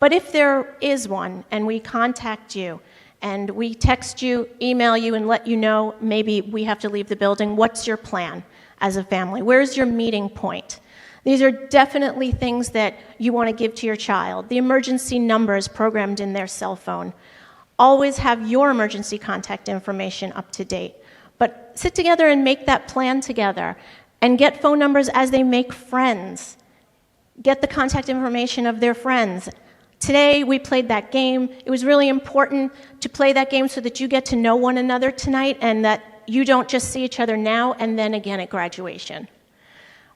But if there is one, and we contact you, and we text you, email you, and let you know maybe we have to leave the building, what's your plan as a family? Where's your meeting point? These are definitely things that you want to give to your child. The emergency number is programmed in their cell phone. Always have your emergency contact information up to date. But sit together and make that plan together, and get phone numbers as they make friends. Get the contact information of their friends. Today, we played that game. It was really important to play that game so that you get to know one another tonight and that you don't just see each other now and then again at graduation.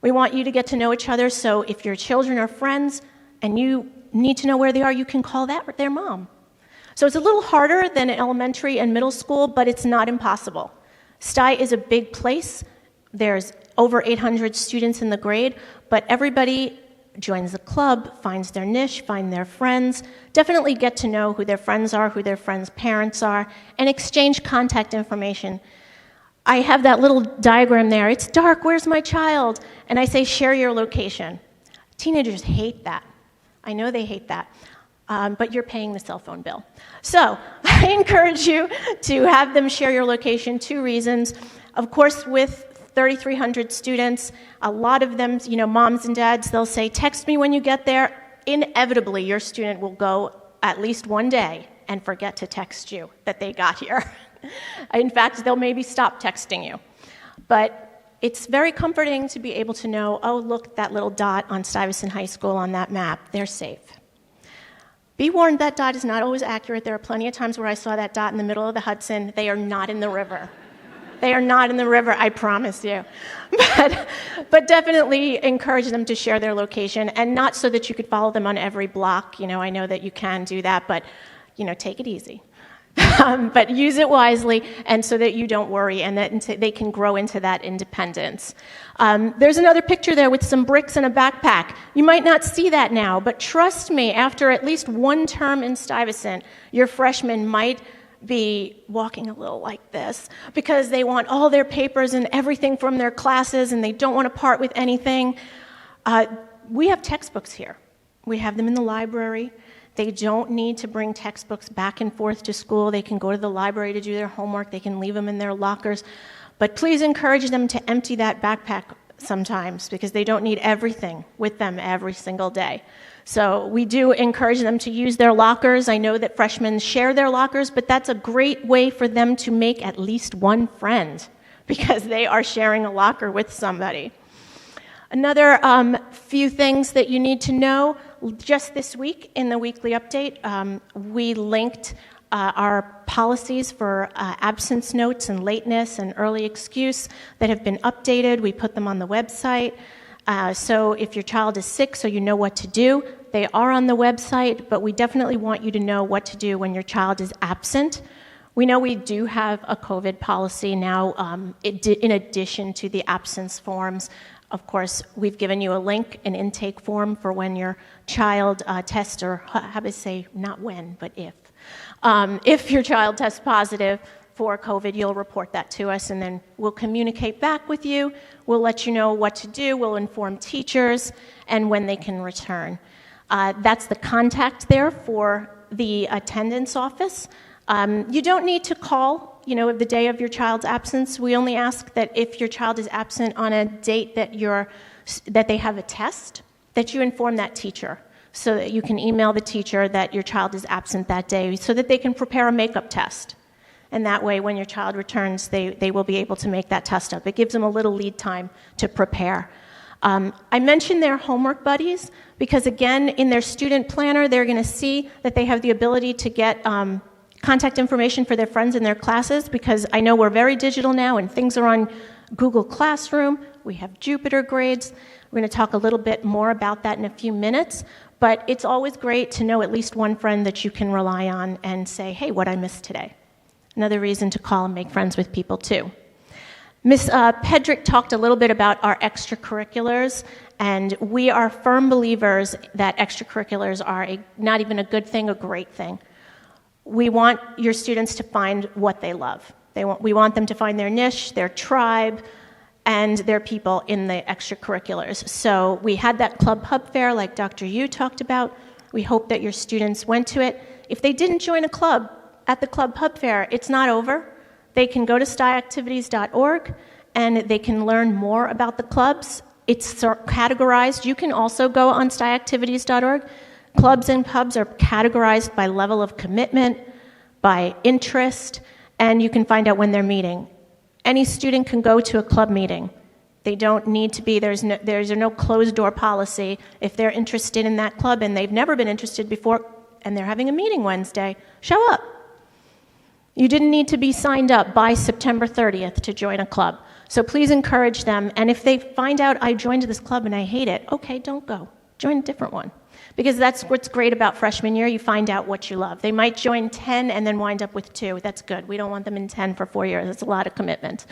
We want you to get to know each other, so if your children are friends and you need to know where they are, you can call their mom. So it's a little harder than elementary and middle school, but it's not impossible. Stuy is a big place. There's over 800 students in the grade, but everybody joins the club, finds their niche, find their friends, definitely get to know who their friends are, who their friends' parents are, and exchange contact information. I have that little diagram there. It's dark, where's my child? And I say, share your location. Teenagers hate that. I know they hate that, but you're paying the cell phone bill. So I encourage you to have them share your location. 2 reasons. Of course, with 3,300 students. A lot of them, moms and dads, they'll say, text me when you get there. Inevitably, your student will go at least one day and forget to text you that they got here. In fact, they'll maybe stop texting you. But it's very comforting to be able to know, oh, look, that little dot on Stuyvesant High School on that map, they're safe. Be warned, that dot is not always accurate. There are plenty of times where I saw that dot in the middle of the Hudson. They are not in the river. They are not in the river, I promise you. But definitely encourage them to share their location, and not so that you could follow them on every block. I know that you can do that, but take it easy. But use it wisely, and so that you don't worry, and that they can grow into that independence. There's another picture there with some bricks and a backpack. You might not see that now, but trust me, after at least one term in Stuyvesant, your freshmen might be walking a little like this because they want all their papers and everything from their classes, and they don't want to part with anything. We have textbooks here. We have them in the library. They don't need to bring textbooks back and forth to school. They can go to the library to do their homework. They can leave them in their lockers. But please encourage them to empty that backpack sometimes, because they don't need everything with them every single day. So we do encourage them to use their lockers. I know that freshmen share their lockers, but that's a great way for them to make at least one friend, because they are sharing a locker with somebody. Another few things that you need to know. Just this week in the weekly update, we linked our policies for absence notes and lateness and early excuse that have been updated. We put them on the website. So if your child is sick, so you know what to do, they are on the website, but we definitely want you to know what to do when your child is absent. We know we do have a COVID policy now in addition to the absence forms. Of course, we've given you a link, an intake form for when your child tests, or how to say, not when, but if. If your child tests positive for COVID, you'll report that to us, and then we'll communicate back with you. We'll let you know what to do. We'll inform teachers and when they can return. That's the contact there for the attendance office. You don't need to call, the day of your child's absence. We only ask that if your child is absent on a date that they have a test, that you inform that teacher, so that you can email the teacher that your child is absent that day, so that they can prepare a makeup test. And that way, when your child returns, they will be able to make that test up. It gives them a little lead time to prepare. I mentioned their homework buddies because, again, in their student planner, they're going to see that they have the ability to get contact information for their friends in their classes, because I know we're very digital now and things are on Google Classroom. We have Jupyter grades. We're going to talk a little bit more about that in a few minutes, but it's always great to know at least one friend that you can rely on and say, hey, what I missed today. Another reason to call and make friends with people too. Ms. Pedrick talked a little bit about our extracurriculars, and we are firm believers that extracurriculars are not even a good thing, a great thing. We want your students to find what they love. We want them to find their niche, their tribe, and their people in the extracurriculars. So we had that club hub fair like Dr. Yu talked about. We hope that your students went to it. If they didn't join a club at the club hub fair, it's not over. They can go to stuyactivities.org and they can learn more about the clubs. It's categorized. You can also go on stuyactivities.org. Clubs and pubs are categorized by level of commitment, by interest, and you can find out when they're meeting. Any student can go to a club meeting. They don't need to be, there's no closed door policy. If they're interested in that club and they've never been interested before and they're having a meeting Wednesday, show up. You didn't need to be signed up by September 30th to join a club. So please encourage them, and if they find out I joined this club and I hate it, okay, don't go. Join a different one. Because that's what's great about freshman year, you find out what you love. They might join 10 and then wind up with 2. That's good. We don't want them in 10 for 4 years. That's a lot of commitment.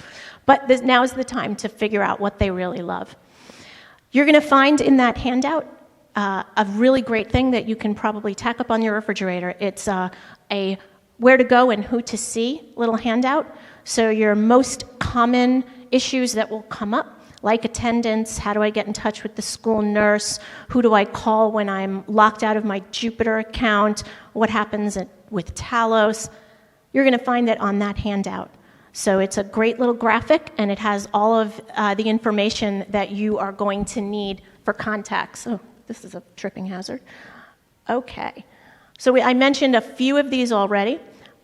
But now is the time to figure out what they really love. You're going to find in that handout a really great thing that you can probably tack up on your refrigerator. It's a where to go and who to see little handout. So your most common issues that will come up, like attendance, how do I get in touch with the school nurse, who do I call when I'm locked out of my Jupyter account, what happens with Talos. You're going to find that on that handout. So it's a great little graphic, and it has all of the information that you are going to need for contacts. Oh, this is a tripping hazard. Okay. So I mentioned a few of these already,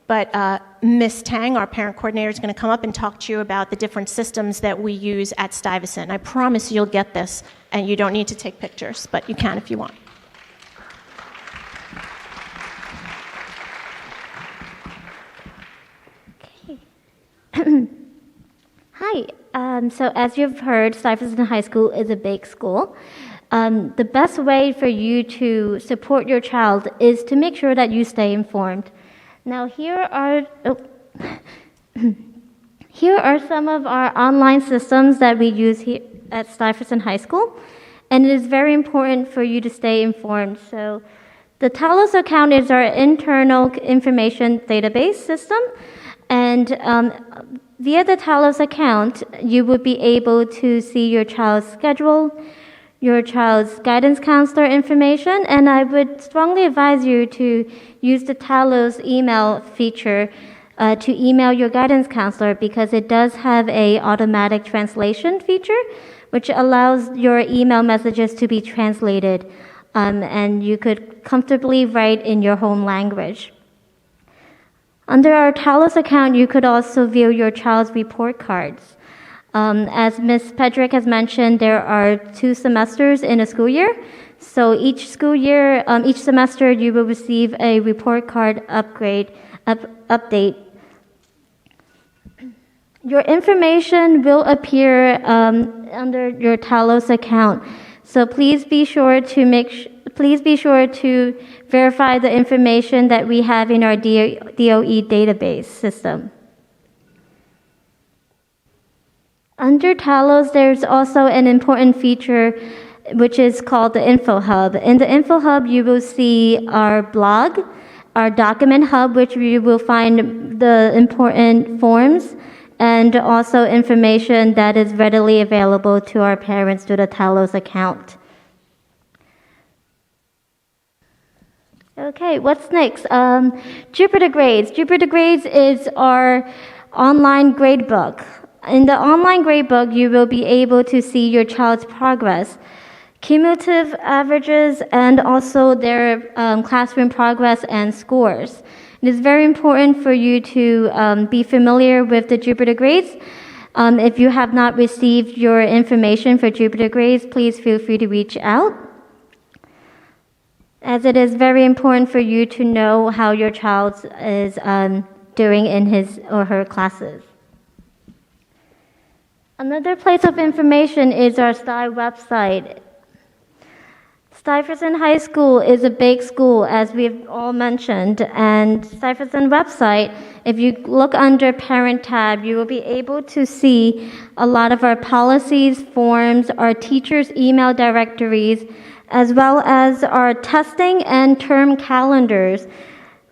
but Ms. Tang, our parent coordinator, is going to come up and talk to you about the different systems that we use at Stuyvesant. I promise you'll get this, and you don't need to take pictures, but you can if you want. Hi. So as you've heard, Stuyvesant High School is a big school. The best way for you to support your child is to make sure that you stay informed. Now, here are some of our online systems that we use here at Stuyvesant High School, and it is very important for you to stay informed. So the Talos account is our internal information database system, and via the Talos account, you would be able to see your child's schedule, your child's guidance counselor information, and I would strongly advise you to use the Talos email feature to email your guidance counselor, because it does have a automatic translation feature, which allows your email messages to be translated, and you could comfortably write in your home language. Under our Talos account, you could also view your child's report cards. As Ms. Pedrick has mentioned, there are 2 semesters in a school year. So each school year, each semester, you will receive a report card update. Your information will appear under your Talos account. So please be sure to verify the information that we have in our DOE database system. Under Talos, there's also an important feature which is called the Info Hub. In the Info Hub, you will see our blog, our document hub, which you will find the important forms, and also information that is readily available to our parents through the Talos account. Okay, what's next? Jupiter Grades. Jupiter Grades is our online gradebook. In the online gradebook, you will be able to see your child's progress, cumulative averages, and also their classroom progress and scores. It is very important for you to be familiar with the Jupiter Grades. If you have not received your information for Jupiter Grades, please feel free to reach out, as it is very important for you to know how your child is doing in his or her classes. Another place of information is our Stuy website. Stuyvesant High School is a big school, as we've all mentioned, and Stuyvesant website, if you look under Parent tab, you will be able to see a lot of our policies, forms, our teachers' email directories, as well as our testing and term calendars,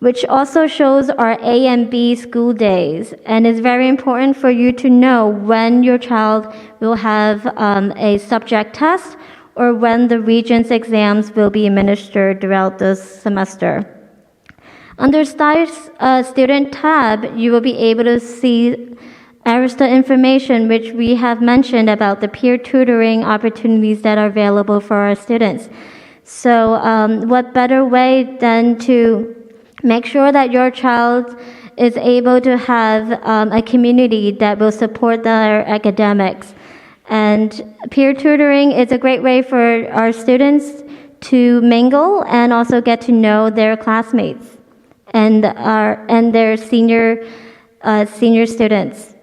which also shows our A and B school days. And it's very important for you to know when your child will have a subject test or when the Regents exams will be administered throughout the semester. Under Stuy's student tab, you will be able to see Arista information, which we have mentioned about the peer tutoring opportunities that are available for our students. So what better way than to make sure that your child is able to have a community that will support their academics. And peer tutoring is a great way for our students to mingle and also get to know their classmates and their senior students.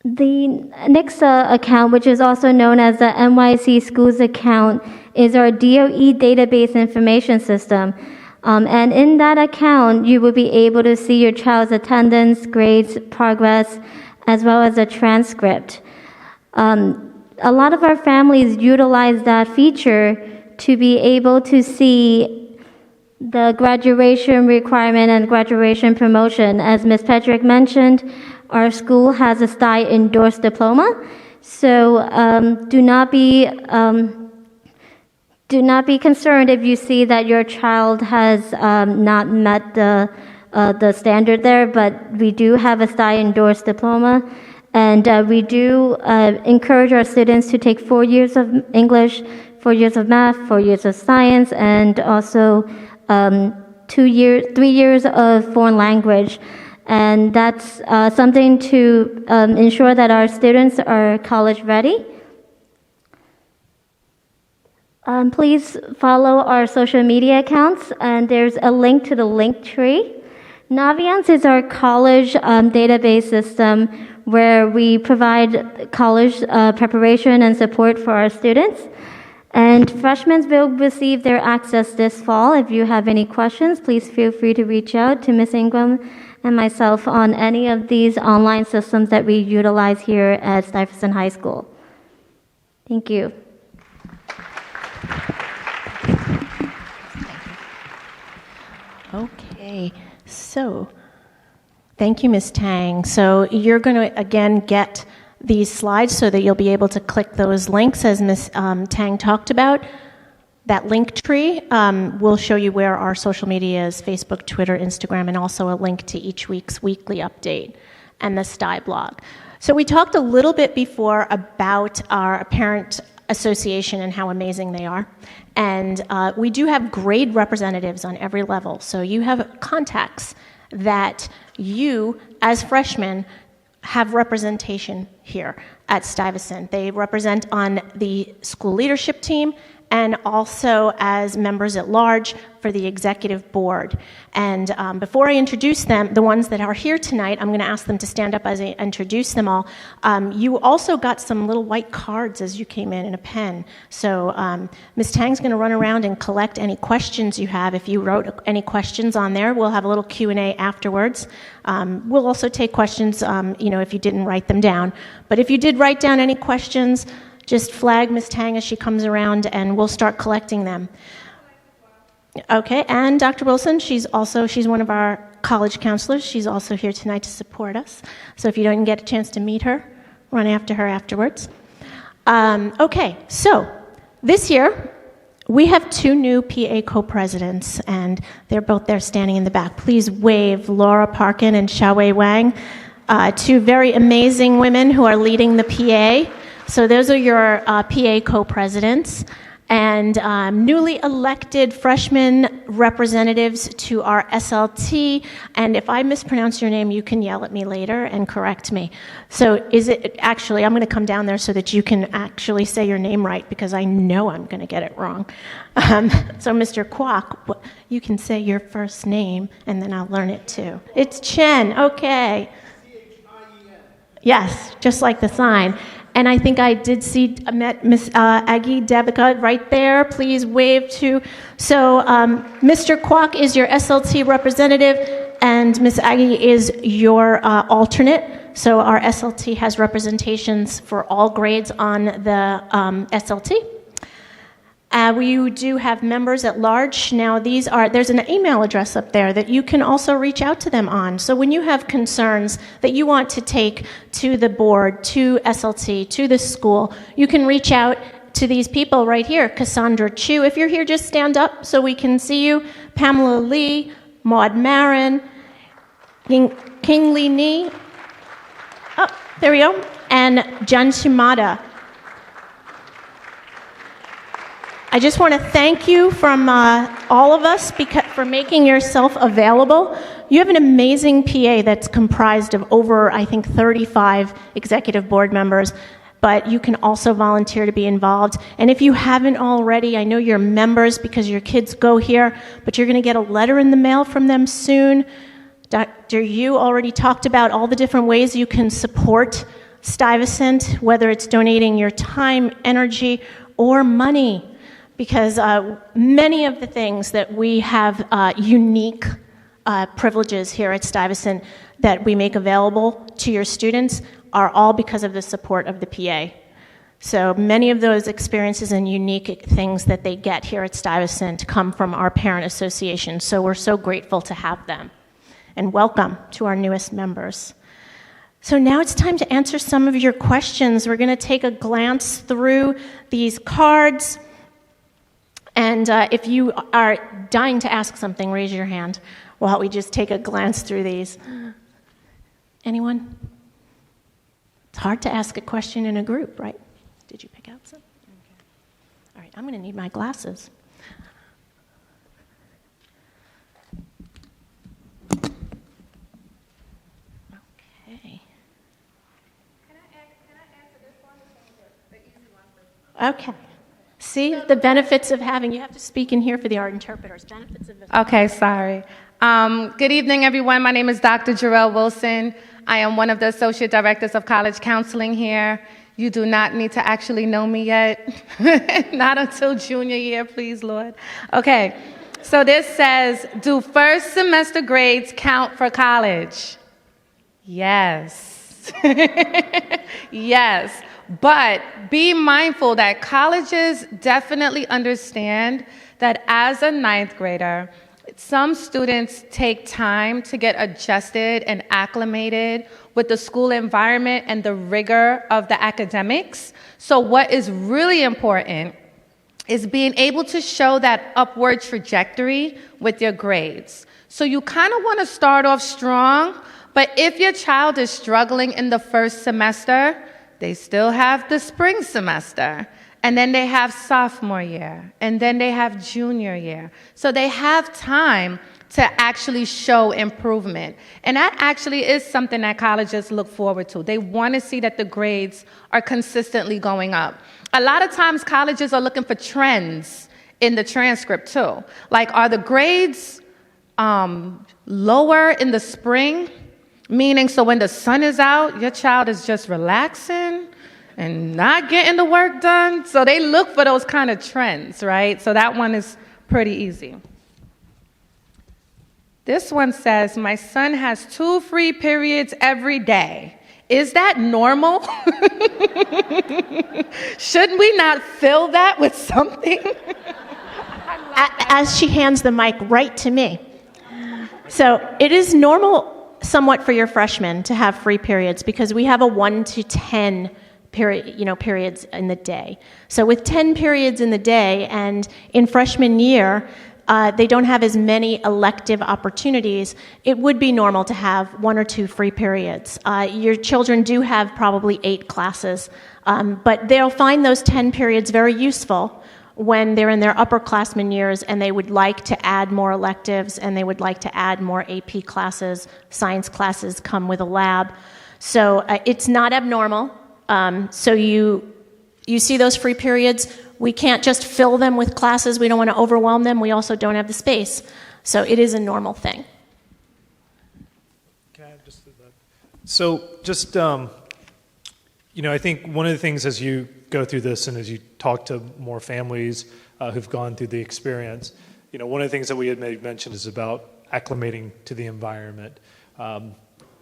The next account, which is also known as the NYC Schools account, is our DOE database information system. And in that account, you will be able to see your child's attendance, grades, progress, as well as a transcript. A lot of our families utilize that feature to be able to see the graduation requirement and graduation promotion. As Ms. Pedrick mentioned, our school has a Stuy endorsed diploma, so do not be do not be concerned if you see that your child has not met the standard there, but we do have a Stuy endorsed diploma, and we do encourage our students to take 4 years of English, 4 years of math, 4 years of science, and also 3 years of foreign language. And that's something to ensure that our students are college ready. Please follow our social media accounts, and there's a link to the link tree. Naviance is our college database system where we provide college preparation and support for our students. And freshmen will receive their access this fall. If you have any questions, please feel free to reach out to Ms. Ingram and myself on any of these online systems that we utilize here at Stuyvesant High School. Thank you. Okay, so thank you, Ms. Tang. So you're going to, again, get these slides so that you'll be able to click those links as Ms. Tang talked about. That link tree will show you where our social media is: Facebook, Twitter, Instagram, and also a link to each week's weekly update and the Stuy blog. So we talked a little bit before about our parent association and how amazing they are. And we do have grade representatives on every level. So you have contacts that you, as freshmen, have representation here at Stuyvesant. They represent on the school leadership team and also as members at large for the executive board. And before I introduce them, the ones that are here tonight, I'm going to ask them to stand up as I introduce them all. You also got some little white cards as you came in a pen. So Ms. Tang's going to run around and collect any questions you have. If you wrote any questions on there, we'll have a little Q&A afterwards. We'll also take questions, if you didn't write them down. But if you did write down any questions, just flag Ms. Tang as she comes around, and we'll start collecting them. Okay, and Dr. Wilson, she's one of our college counselors. She's also here tonight to support us. So if you don't get a chance to meet her, run after her afterwards. Okay, so this year, we have 2 new PA co-presidents, and they're both there standing in the back. Please wave Laura Parkin and Xiaowei Wang, 2 very amazing women who are leading the PA. So those are your PA co-presidents, and newly elected freshman representatives to our SLT. And if I mispronounce your name, you can yell at me later and correct me. So I'm going to come down there so that you can actually say your name right, because I know I'm going to get it wrong. So Mr. Kwok, you can say your first name, and then I'll learn it too. It's Chen, okay. C-H-I-E-N. Yes, just like the sign. And I think I met Miss Aggie Debica right there. Please wave to. So Mr. Kwok is your SLT representative, and Miss Aggie is your alternate. So our SLT has representations for all grades on the SLT. We do have members at large. Now there's an email address up there that you can also reach out to them on. So when you have concerns that you want to take to the board, to SLT, to the school, you can reach out to these people right here. Cassandra Chu, if you're here, just stand up so we can see you. Pamela Lee, Maud Marin, King Lee Ni, oh, there we go, and Jun Shimada. I just want to thank you from all of us for making yourself available. You have an amazing PA that's comprised of over, I think, 35 executive board members, but you can also volunteer to be involved. And if you haven't already, I know you're members because your kids go here, but you're going to get a letter in the mail from them soon. Dr. Yu already talked about all the different ways you can support Stuyvesant, whether it's donating your time, energy, or money. Because many of the things that we have unique privileges here at Stuyvesant that we make available to your students are all because of the support of the PA. So many of those experiences and unique things that they get here at Stuyvesant come from our parent association. So we're so grateful to have them. And welcome to our newest members. So now it's time to answer some of your questions. We're going to take a glance through these cards. And if you are dying to ask something, raise your hand while we just take a glance through these. Anyone? It's hard to ask a question in a group, right? Did you pick out some? Okay. All right, I'm going to need my glasses. Okay. Can I answer this one? The easy one first. Okay. See, the benefits of having, you have to speak in here for the art interpreters. Benefits of Okay, sorry. Good evening, everyone. My name is Dr. Jarrell Wilson. I am one of the Associate Directors of College Counseling here. You do not need to actually know me yet. Not until junior year, please, Lord. Okay, so this says, do first semester grades count for college? Yes. Yes. But be mindful that colleges definitely understand that as a ninth grader, some students take time to get adjusted and acclimated with the school environment and the rigor of the academics. So what is really important is being able to show that upward trajectory with your grades. So you kind of want to start off strong, but if your child is struggling in the first semester, they still have the spring semester, and then they have sophomore year, and then they have junior year. So they have time to actually show improvement. And that actually is something that colleges look forward to. They want to see that the grades are consistently going up. A lot of times colleges are looking for trends in the transcript too. Like, are the grades lower in the spring? Meaning, so when the sun is out, your child is just relaxing and not getting the work done. So they look for those kind of trends, right? So that one is pretty easy. This one says, my son has 2 free periods every day. Is that normal? Shouldn't we not fill that with something? as she hands the mic right to me. So it is normal somewhat for your freshmen to have free periods because we have a 1 to 10 periods in the day. So with 10 periods in the day and in freshman year, they don't have as many elective opportunities, it would be normal to have 1 or 2 free periods. Your children do have probably 8 classes, but they'll find those 10 periods very useful when they're in their upperclassmen years and they would like to add more electives and they would like to add more AP classes. Science classes come with a lab. So it's not abnormal. So you see those free periods. We can't just fill them with classes. We don't want to overwhelm them. We also don't have the space. So it is a normal thing. Can I just do that? So just, I think one of the things as you go through this and as you talk to more families who've gone through the experience, one of the things that we had mentioned is about acclimating to the environment.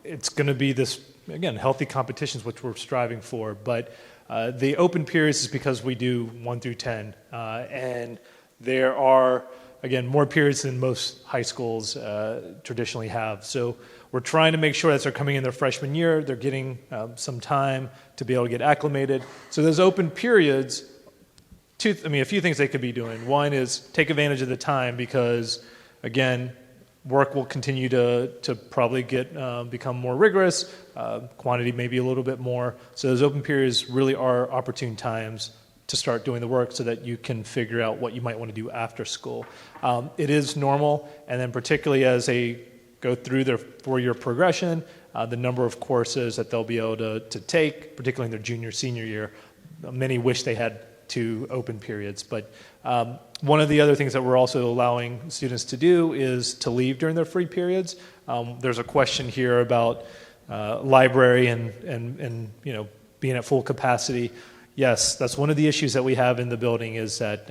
It's going to be this, again, healthy competitions, which we're striving for, but the open periods is because we do 1 through 10, and there are, again, more periods than most high schools traditionally have. So we're trying to make sure as they're coming in their freshman year, they're getting some time to be able to get acclimated. So those open periods, a few things they could be doing. One is take advantage of the time because, again, work will continue to probably become more rigorous, quantity maybe a little bit more. So those open periods really are opportune times to start doing the work so that you can figure out what you might want to do after school. It is normal, and then particularly as they go through their 4-year progression, the number of courses that they'll be able to take, particularly in their junior, senior year, many wish they had 2 open periods. But one of the other things that we're also allowing students to do is to leave during their free periods. There's a question here about library and being at full capacity. Yes, that's one of the issues that we have in the building is that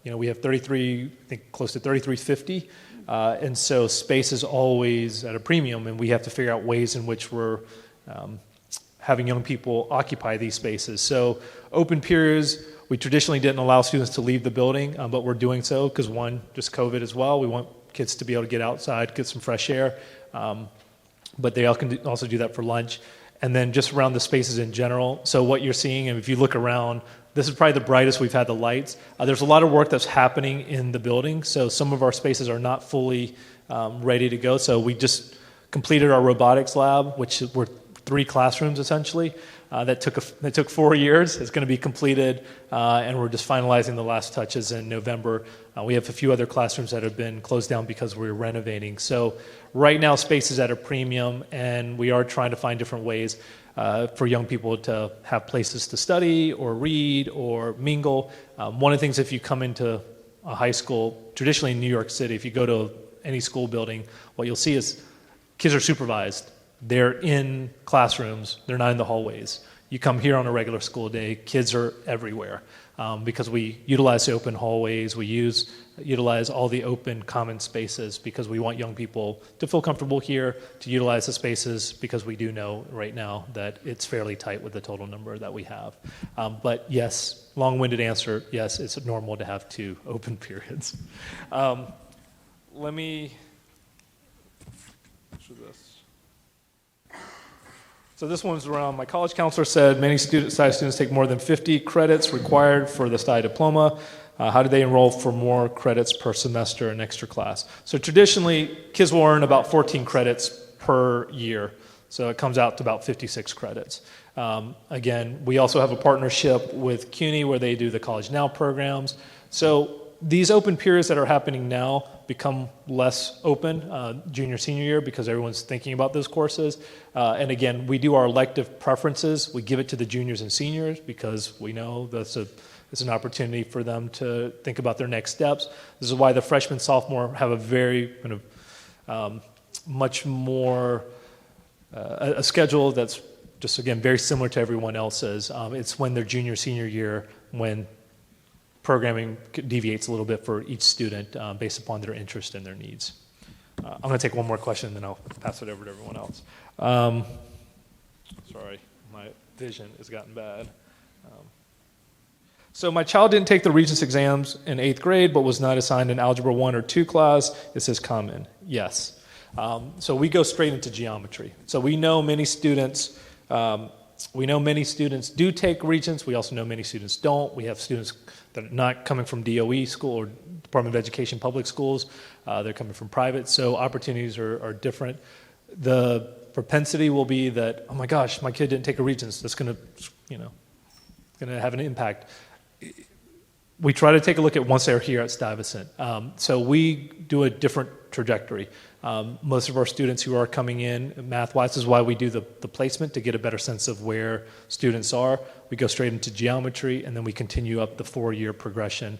we have 33, I think close to 3350, and so space is always at a premium, and we have to figure out ways in which we're having young people occupy these spaces. So open periods, we traditionally didn't allow students to leave the building, but we're doing so because one, just COVID as well. We want kids to be able to get outside, get some fresh air, but they all can also do that for lunch. And then just around the spaces in general. So what you're seeing, and if you look around, this is probably the brightest we've had the lights. There's a lot of work that's happening in the building, so some of our spaces are not fully ready to go. So we just completed our robotics lab, which were 3 classrooms essentially. That took 4 years. It's going to be completed, and we're just finalizing the last touches in November. We have a few other classrooms that have been closed down because we're renovating. So right now, space is at a premium, and we are trying to find different ways for young people to have places to study or read or mingle. One of the things, if you come into a high school, traditionally in New York City, if you go to any school building, what you'll see is kids are supervised. They're in classrooms. They're not in the hallways. You come here on a regular school day, kids are everywhere because we utilize the open hallways. We utilize all the open common spaces because we want young people to feel comfortable here, to utilize the spaces because we do know right now that it's fairly tight with the total number that we have. But yes, long-winded answer, yes, it's normal to have 2 open periods. Let me answer this. So this one's around, my college counselor said many Stuy students take more than 50 credits required for the Stuy diploma. How do they enroll for more credits per semester in extra class? So traditionally, kids will earn about 14 credits per year. So it comes out to about 56 credits. Again, we also have a partnership with CUNY where they do the College Now programs. So these open periods that are happening now become less open junior, senior year because everyone's thinking about those courses. And again, we do our elective preferences. We give it to the juniors and seniors because we know it's an opportunity for them to think about their next steps. This is why the freshman, sophomore have a very kind of much more a schedule that's just, again, very similar to everyone else's. It's when their junior, senior year when programming deviates a little bit for each student based upon their interest and their needs. I'm going to take one more question, and then I'll pass it over to everyone else. Sorry, my vision has gotten bad. So my child didn't take the Regents exams in 8th grade, but was not assigned an Algebra 1 or 2 class. Is this common? Yes. So we go straight into geometry. So we know many students do take Regents. We also know many students don't. We have students that are not coming from DOE school or Department of Education public schools. They're coming from private. So opportunities are different. The propensity will be that, oh my gosh, my kid didn't take a Regents. That's going to have an impact. We try to take a look at once they're here at Stuyvesant. So we do a different trajectory. Most of our students who are coming in math-wise, this is why we do the placement to get a better sense of where students are. We go straight into geometry, and then we continue up the 4-year progression.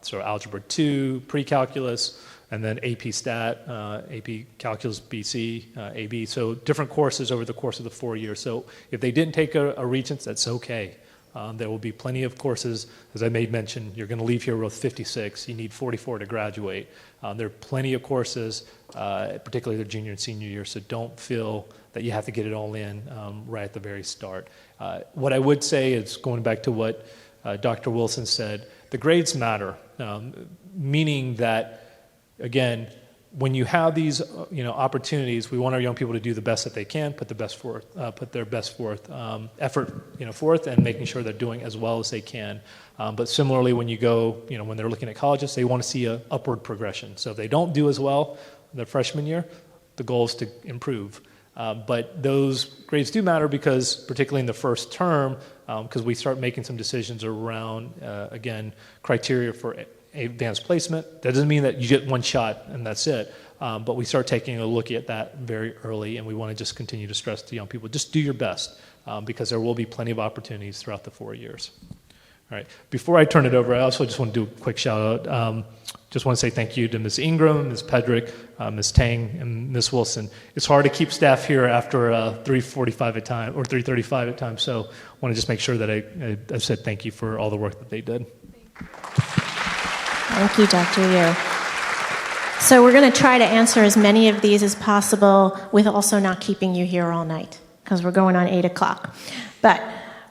So Algebra 2, pre-calculus, and then AP Stat, AP Calculus BC, AB. So different courses over the course of the 4 years. So if they didn't take a Regents, that's okay. There will be plenty of courses. As I made mention, you're going to leave here with 56. You need 44 to graduate. There are plenty of courses, particularly the junior and senior year, so don't feel that you have to get it all in right at the very start. What I would say is, going back to what Dr. Wilson said, the grades matter, meaning that, again, when you have these opportunities, we want our young people to do the best that they can, put their best forth effort forth, and making sure they're doing as well as they can. But similarly, when you go, when they're looking at colleges, they want to see an upward progression. So if they don't do as well their freshman year, the goal is to improve. But those grades do matter because, particularly in the first term, because we start making some decisions around, again, criteria for advanced placement. That doesn't mean that you get one shot and that's it, but we start taking a look at that very early, and we want to just continue to stress to young people, just do your best, because there will be plenty of opportunities throughout the 4 years. All right. Before I turn it over, I also just want to do a quick shout out. Just want to say thank you to Ms. Ingram, Ms. Pedrick, Ms. Tang, and Ms. Wilson. It's hard to keep staff here after 3:45 at time or 3:35 at times, so I want to just make sure that I said thank you for all the work that they did. Thank you, Dr. Yu. So we're going to try to answer as many of these as possible with also not keeping you here all night, because we're going on 8 o'clock. But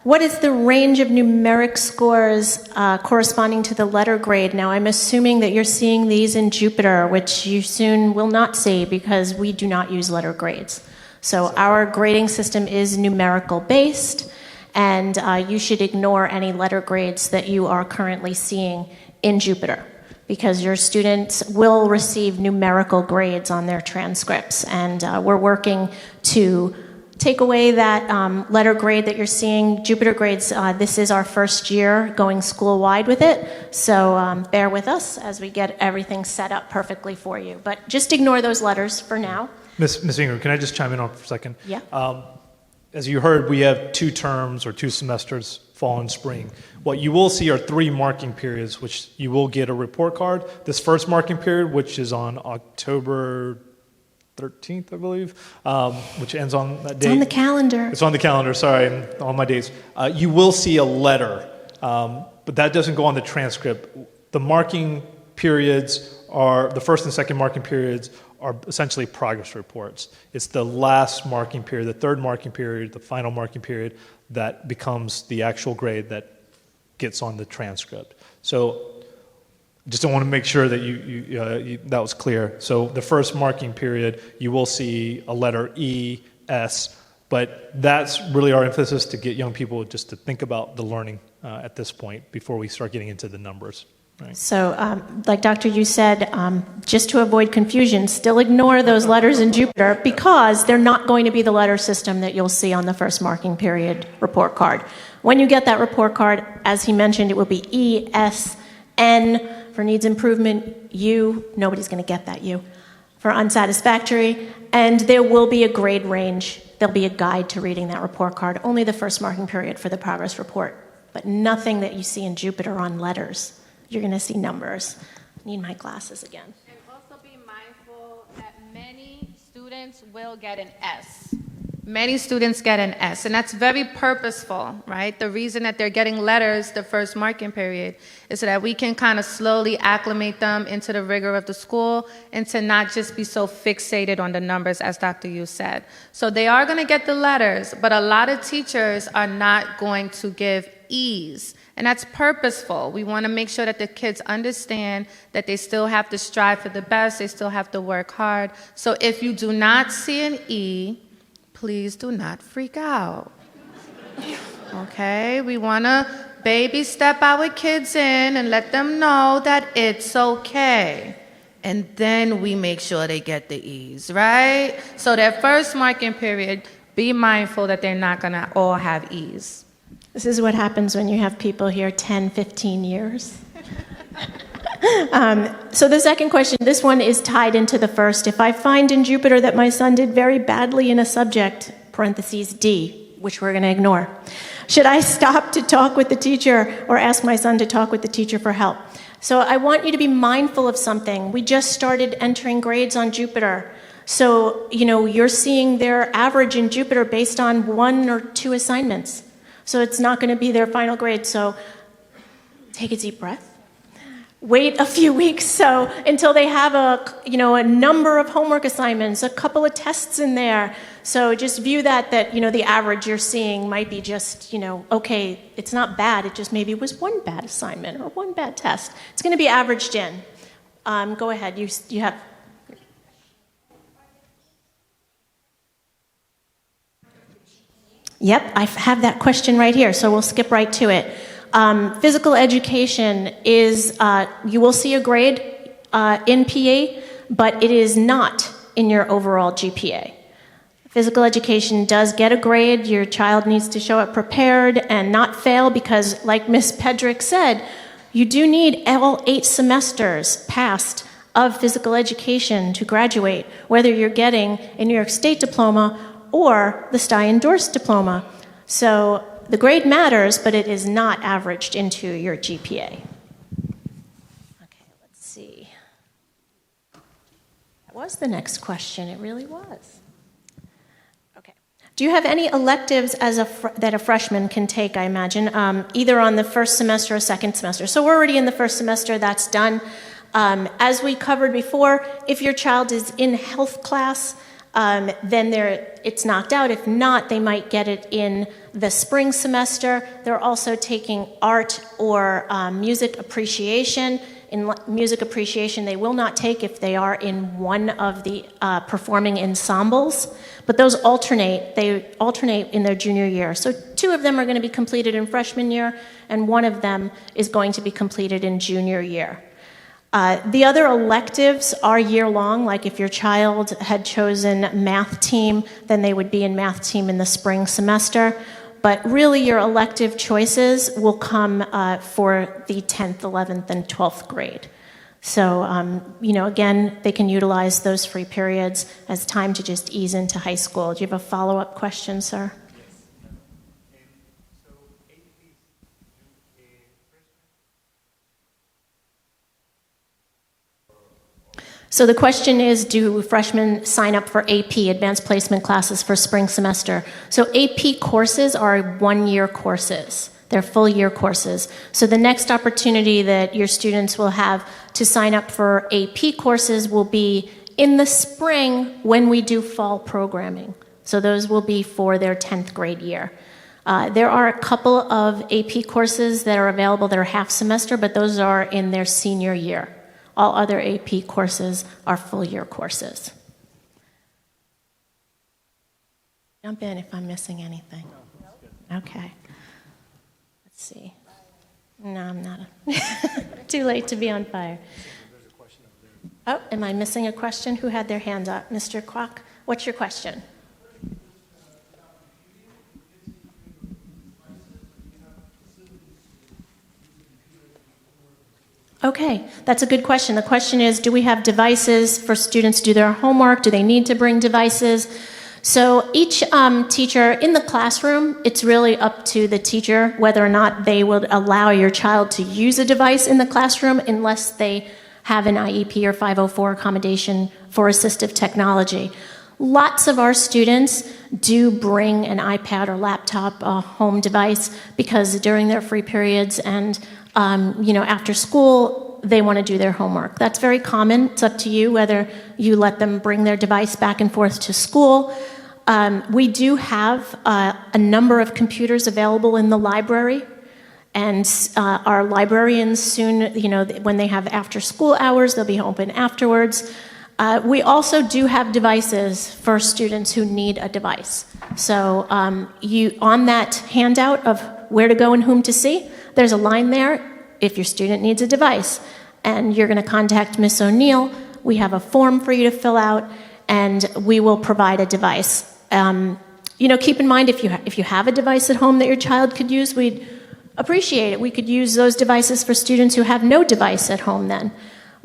what is the range of numeric scores corresponding to the letter grade? Now, I'm assuming that you're seeing these in Jupyter, which you soon will not see because we do not use letter grades. So our grading system is numerical based. and you should ignore any letter grades that you are currently seeing in Jupiter, because your students will receive numerical grades on their transcripts, and we're working to take away that letter grade that you're seeing. Jupiter grades, this is our first year going school-wide with it, so bear with us as we get everything set up perfectly for you. But just ignore those letters for now. Ms. Ingram, can I just chime in on for a second? Yeah. As you heard, we have 2 terms or 2 semesters, fall and spring. What you will see are 3 marking periods, which you will get a report card. This first marking period, which is on October 13th, I believe, which ends on that date. It's on the calendar. It's on the calendar, sorry, on my dates. You will see a letter, but that doesn't go on the transcript. The marking periods are, the first and second marking periods are essentially progress reports. It's the last marking period, the third marking period, the final marking period that becomes the actual grade that gets on the transcript. So just want to make sure that that was clear. So the first marking period, you will see a letter E, S, but that's really our emphasis to get young people just to think about the learning at this point before we start getting into the numbers. Right. So, like Dr. Yu said, just to avoid confusion, still ignore those letters in Jupiter, because they're not going to be the letter system that you'll see on the first marking period report card. When you get that report card, as he mentioned, it will be E, S, N for needs improvement, U, nobody's going to get that U, for unsatisfactory, and there will be a grade range. There'll be a guide to reading that report card, only the first marking period for the progress report, but nothing that you see in Jupiter on letters. You're going to see numbers. I need my glasses again. And also be mindful that many students will get an S. Many students get an S, and that's very purposeful, right? The reason that they're getting letters the first marking period is so that we can kind of slowly acclimate them into the rigor of the school and to not just be so fixated on the numbers, as Dr. Yu said. So they are going to get the letters, but a lot of teachers are not going to give E's. And that's purposeful. We want to make sure that the kids understand that they still have to strive for the best, they still have to work hard. So if you do not see an E, please do not freak out. Okay? We want to baby step our kids in and let them know that it's okay. And then we make sure they get the E's, right? So their first marking period, be mindful that they're not going to all have E's. This is what happens when you have people here 10, 15 years. So the second question, this one is tied into the first. If I find in Jupiter that my son did very badly in a subject, parentheses D, which we're going to ignore, should I stop to talk with the teacher or ask my son to talk with the teacher for help? So I want you to be mindful of something. We just started entering grades on Jupiter. So, you're seeing their average in Jupiter based on 1 or 2 assignments. So it's not going to be their final grade. So take a deep breath. Wait a few weeks until they have a number of homework assignments, a couple of tests in there. So just view that the average you're seeing might be just, okay, it's not bad. It just maybe was 1 bad assignment or 1 bad test. It's going to be averaged in. Go ahead. You have. Yep, I have that question right here, so we'll skip right to it. Physical education is, you will see a grade in PA, but it is not in your overall GPA. Physical education does get a grade. Your child needs to show up prepared and not fail because, like Ms. Pedrick said, you do need all 8 semesters passed of physical education to graduate, whether you're getting a New York State diploma or the Stuy endorsed diploma. So the grade matters, but it is not averaged into your GPA. Okay, let's see. That was the next question. It really was. Okay. Do you have any electives that a freshman can take, I imagine, either on the first semester or second semester? So we're already in the first semester. That's done. As we covered before, if your child is in health class, then it's knocked out. If not, they might get it in the spring semester. They're also taking art or music appreciation. In music appreciation, they will not take if they are in one of the performing ensembles, but those alternate. They alternate in their junior year. So 2 of them are going to be completed in freshman year, and 1 of them is going to be completed in junior year. The other electives are year-long, like if your child had chosen math team, then they would be in math team in the spring semester. But really, your elective choices will come for the 10th, 11th, and 12th grade. So, again, they can utilize those free periods as time to just ease into high school. Do you have a follow-up question, sir? So the question is, do freshmen sign up for AP, Advanced Placement Classes, for spring semester? So AP courses are one-year courses. They're full-year courses. So the next opportunity that your students will have to sign up for AP courses will be in the spring when we do fall programming. So those will be for their 10th grade year. There are a couple of AP courses that are available that are half semester, but those are in their senior year. All other AP courses are full-year courses. Jump in if I'm missing anything. Okay. Let's see. No, I'm not. Too late to be on fire. Oh, am I missing a question? Who had their hand up? Mr. Kwok, what's your question? Okay, that's a good question. The question is, do we have devices for students to do their homework? Do they need to bring devices? So each teacher in the classroom, it's really up to the teacher whether or not they will allow your child to use a device in the classroom unless they have an IEP or 504 accommodation for assistive technology. Lots of our students do bring an iPad or laptop, a home device, because during their free periods and after school, they want to do their homework. That's very common. It's up to you whether you let them bring their device back and forth to school. We do have a number of computers available in the library, and our librarians soon, when they have after-school hours, they'll be open afterwards. We also do have devices for students who need a device. So on that handout of where to go and whom to see, there's a line there if your student needs a device. And you're going to contact Ms. O'Neill. We have a form for you to fill out, and we will provide a device. Keep in mind, if you have a device at home that your child could use, we'd appreciate it. We could use those devices for students who have no device at home then.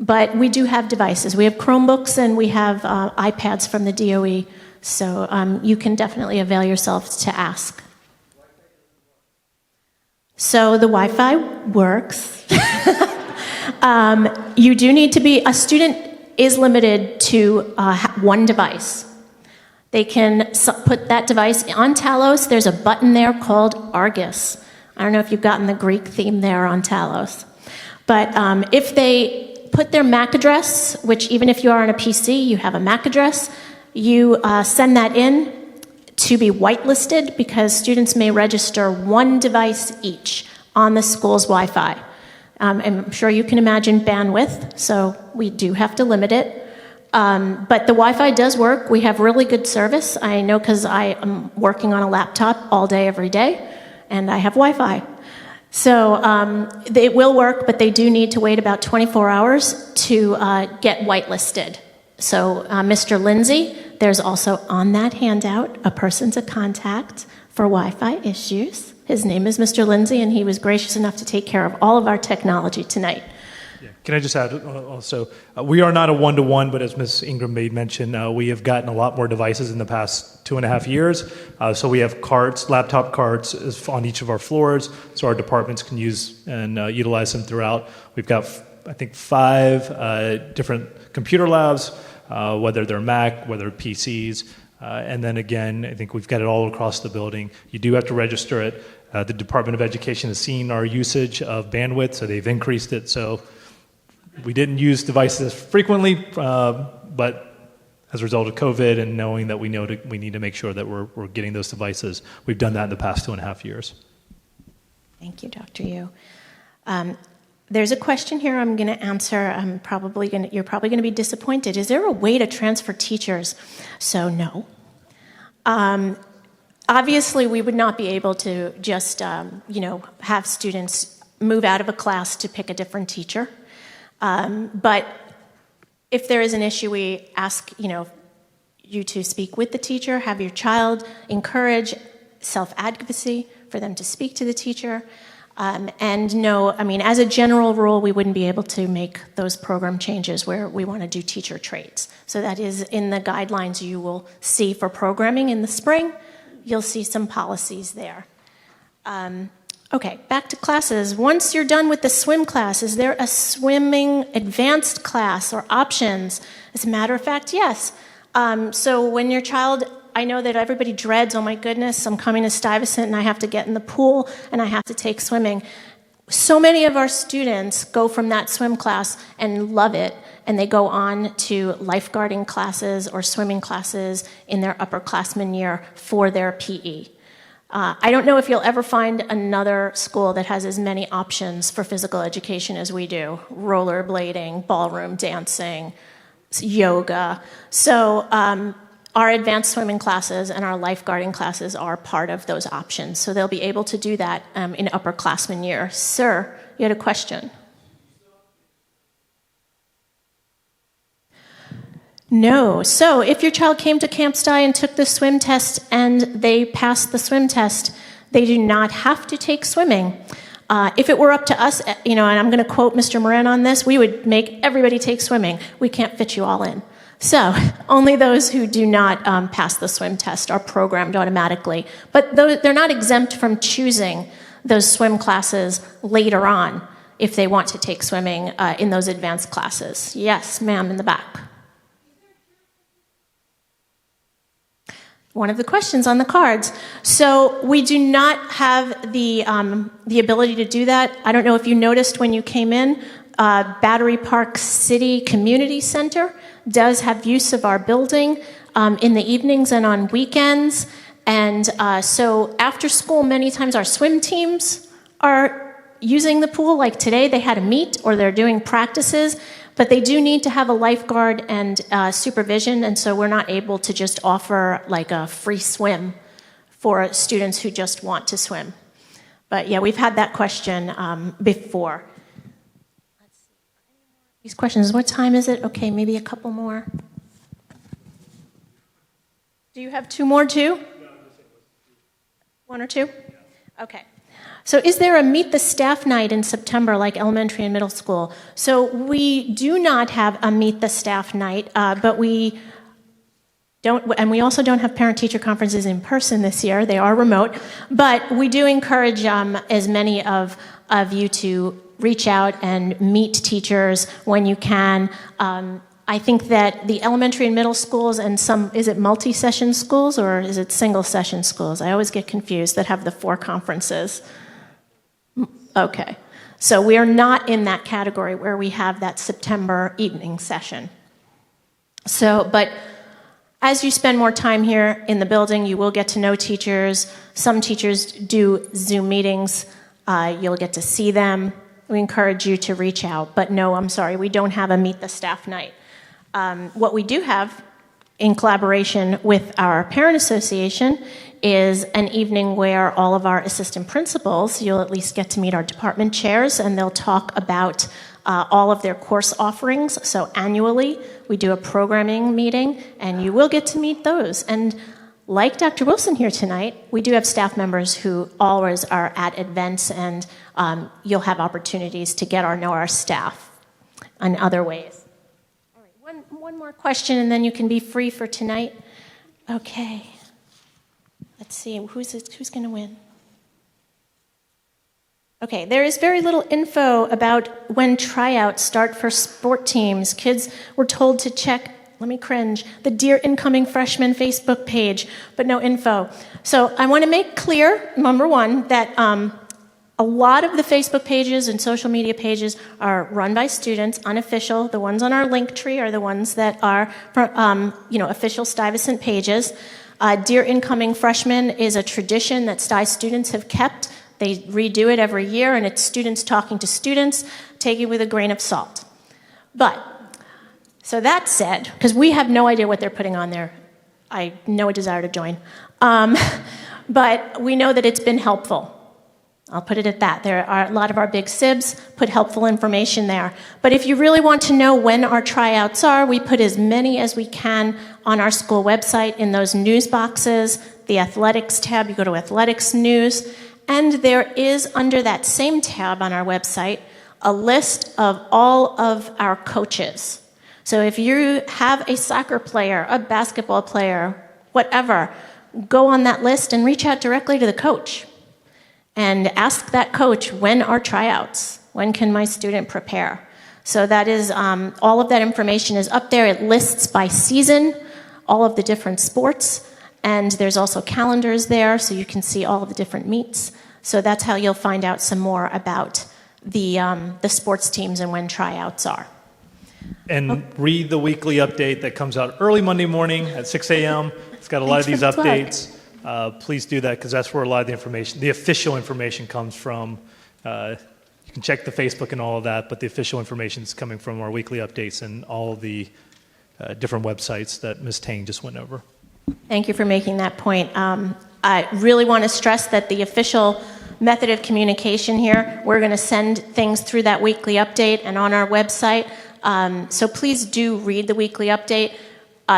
But we do have devices. We have Chromebooks, and we have iPads from the DOE. So you can definitely avail yourselves to ask. So the Wi-Fi works. You do need to be, a student is limited to one device. They can put that device on Talos. There's a button there called Argus. I don't know if you've gotten the Greek theme there on Talos. But if they put their MAC address, which even if you are on a PC, you have a MAC address, you send that in to be whitelisted, because students may register one device each on the school's Wi-Fi. I'm sure you can imagine bandwidth, so we do have to limit it. But the Wi-Fi does work. We have really good service. I know because I am working on a laptop all day, every day, and I have Wi-Fi. So it will work, but they do need to wait about 24 hours to get whitelisted. So Mr. Lindsay, there's also on that handout a person to contact for Wi-Fi issues. His name is Mr. Lindsay, and he was gracious enough to take care of all of our technology tonight. Yeah. Can I just add also, we are not a one-to-one, but as Ms. Ingram made mention, we have gotten a lot more devices in the past 2.5 years. So we have carts, laptop carts on each of our floors, so our departments can use and utilize them throughout. We've got, I think, 5 different computer labs, whether they're Mac, whether PCs. And then again, I think we've got it all across the building. You do have to register it. The Department of Education has seen our usage of bandwidth, so they've increased it. So we didn't use devices frequently, but as a result of COVID and knowing that we need to make sure that we're getting those devices, we've done that in the past 2.5 years. Thank you, Dr. Yu. There's a question here I'm going to answer. You're probably going to be disappointed. Is there a way to transfer teachers? So no. Obviously, we would not be able to just, have students move out of a class to pick a different teacher. But if there is an issue, we ask, you to speak with the teacher, have your child encourage self-advocacy for them to speak to the teacher. And no, as a general rule, we wouldn't be able to make those program changes where we want to do teacher trades. So that is in the guidelines you will see for programming in the spring. You'll see some policies there. Okay, back to classes. Once you're done with the swim class, is there a swimming advanced class or options? As a matter of fact, yes. So when your child, I know that everybody dreads, oh my goodness, I'm coming to Stuyvesant and I have to get in the pool and I have to take swimming. So many of our students go from that swim class and love it, and they go on to lifeguarding classes or swimming classes in their upperclassmen year for their PE. I don't know if you'll ever find another school that has as many options for physical education as we do. Rollerblading, ballroom dancing, yoga. So our advanced swimming classes and our lifeguarding classes are part of those options. So they'll be able to do that in upperclassmen year. Sir, you had a question? No. So if your child came to Camp Stuy and took the swim test and they passed the swim test, they do not have to take swimming. If it were up to us, and I'm going to quote Mr. Moran on this, we would make everybody take swimming. We can't fit you all in. So only those who do not pass the swim test are programmed automatically. But they're not exempt from choosing those swim classes later on if they want to take swimming in those advanced classes. Yes, ma'am, in the back. One of the questions on the cards. So we do not have the ability to do that. I don't know if you noticed when you came in, Battery Park City Community Center does have use of our building in the evenings and on weekends. And so after school, many times our swim teams are using the pool. Like today, they had a meet or they're doing practices. But they do need to have a lifeguard and supervision, and so we're not able to just offer like a free swim for students who just want to swim. But yeah, we've had that question before. Let's see. These questions, what time is it? Okay, maybe a couple more. Do you have two more too? One or two? Okay. So is there a Meet the Staff night in September like elementary and middle school? So we do not have a Meet the Staff night, but we don't, and we also don't have parent-teacher conferences in person this year. They are remote. But we do encourage as many of you to reach out and meet teachers when you can. I think that the elementary and middle schools and is it multi-session schools or is it single-session schools? I always get confused that have the 4 conferences. Okay, so we are not in that category where we have that September evening session. So, but as you spend more time here in the building, you will get to know teachers. Some teachers do Zoom meetings. You'll get to see them. We encourage you to reach out. But no, I'm sorry, we don't have a Meet the Staff night. What we do have in collaboration with our parent association is an evening where all of our assistant principals, you'll at least get to meet our department chairs, and they'll talk about all of their course offerings. So annually, we do a programming meeting, and you will get to meet those. And like Dr. Wilson here tonight, we do have staff members who always are at events, and you'll have opportunities to know our staff in other ways. All right, one more question, and then you can be free for tonight. Okay. Let's see, who's going to win? Okay, there is very little info about when tryouts start for sport teams. Kids were told to check, let me cringe, the Dear Incoming Freshman Facebook page, but no info. So I want to make clear, number one, that a lot of the Facebook pages and social media pages are run by students, unofficial. The ones on our link tree are the ones that are, official Stuyvesant pages. Dear Incoming Freshmen is a tradition that Stuy students have kept. They redo it every year, and it's students talking to students. Take it with a grain of salt. But, so that said, because we have no idea what they're putting on there, I have no desire to join. but we know that it's been helpful. I'll put it at that. There are a lot of our big SIBs put helpful information there. But if you really want to know when our tryouts are, we put as many as we can on our school website in those news boxes, the athletics tab, you go to athletics news, and there is under that same tab on our website a list of all of our coaches. So if you have a soccer player, a basketball player, whatever, go on that list and reach out directly to the coach and ask that coach, when are tryouts? When can my student prepare? So that is, all of that information is up there. It lists by season all of the different sports, and there's also calendars there, so you can see all of the different meets. So that's how you'll find out some more about the sports teams and when tryouts are. And read the weekly update that comes out early Monday morning at 6 a.m. It's got a lot of these Thanks for the plug. updates. Please do that because that's where a lot of the information, the official information comes from. You can check the Facebook and all of that, but the official information is coming from our weekly updates and all of the different websites that Ms. Tang just went over. Thank you for making that point. I really want to stress that the official method of communication here, we're going to send things through that weekly update and on our website. So please do read the weekly update.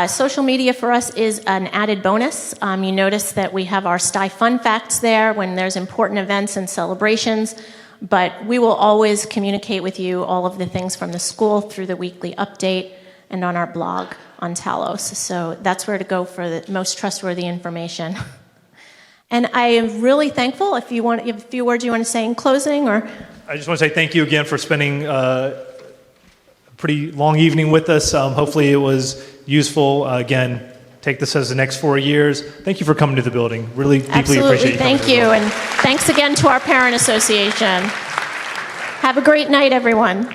Social media for us is an added bonus. You notice that we have our Stuy Fun Facts there when there's important events and celebrations, but we will always communicate with you all of the things from the school through the weekly update and on our blog on Talos. So that's where to go for the most trustworthy information. And I am really thankful. If you have a few words you want to say in closing, or I just want to say thank you again for spending a pretty long evening with us. Hopefully it was useful. Again, take this as the next 4 years. Thank you for coming to the building. Really deeply absolutely, appreciate you coming thank to the you, building. and thanks again to our Parent Association. Have a great night, everyone.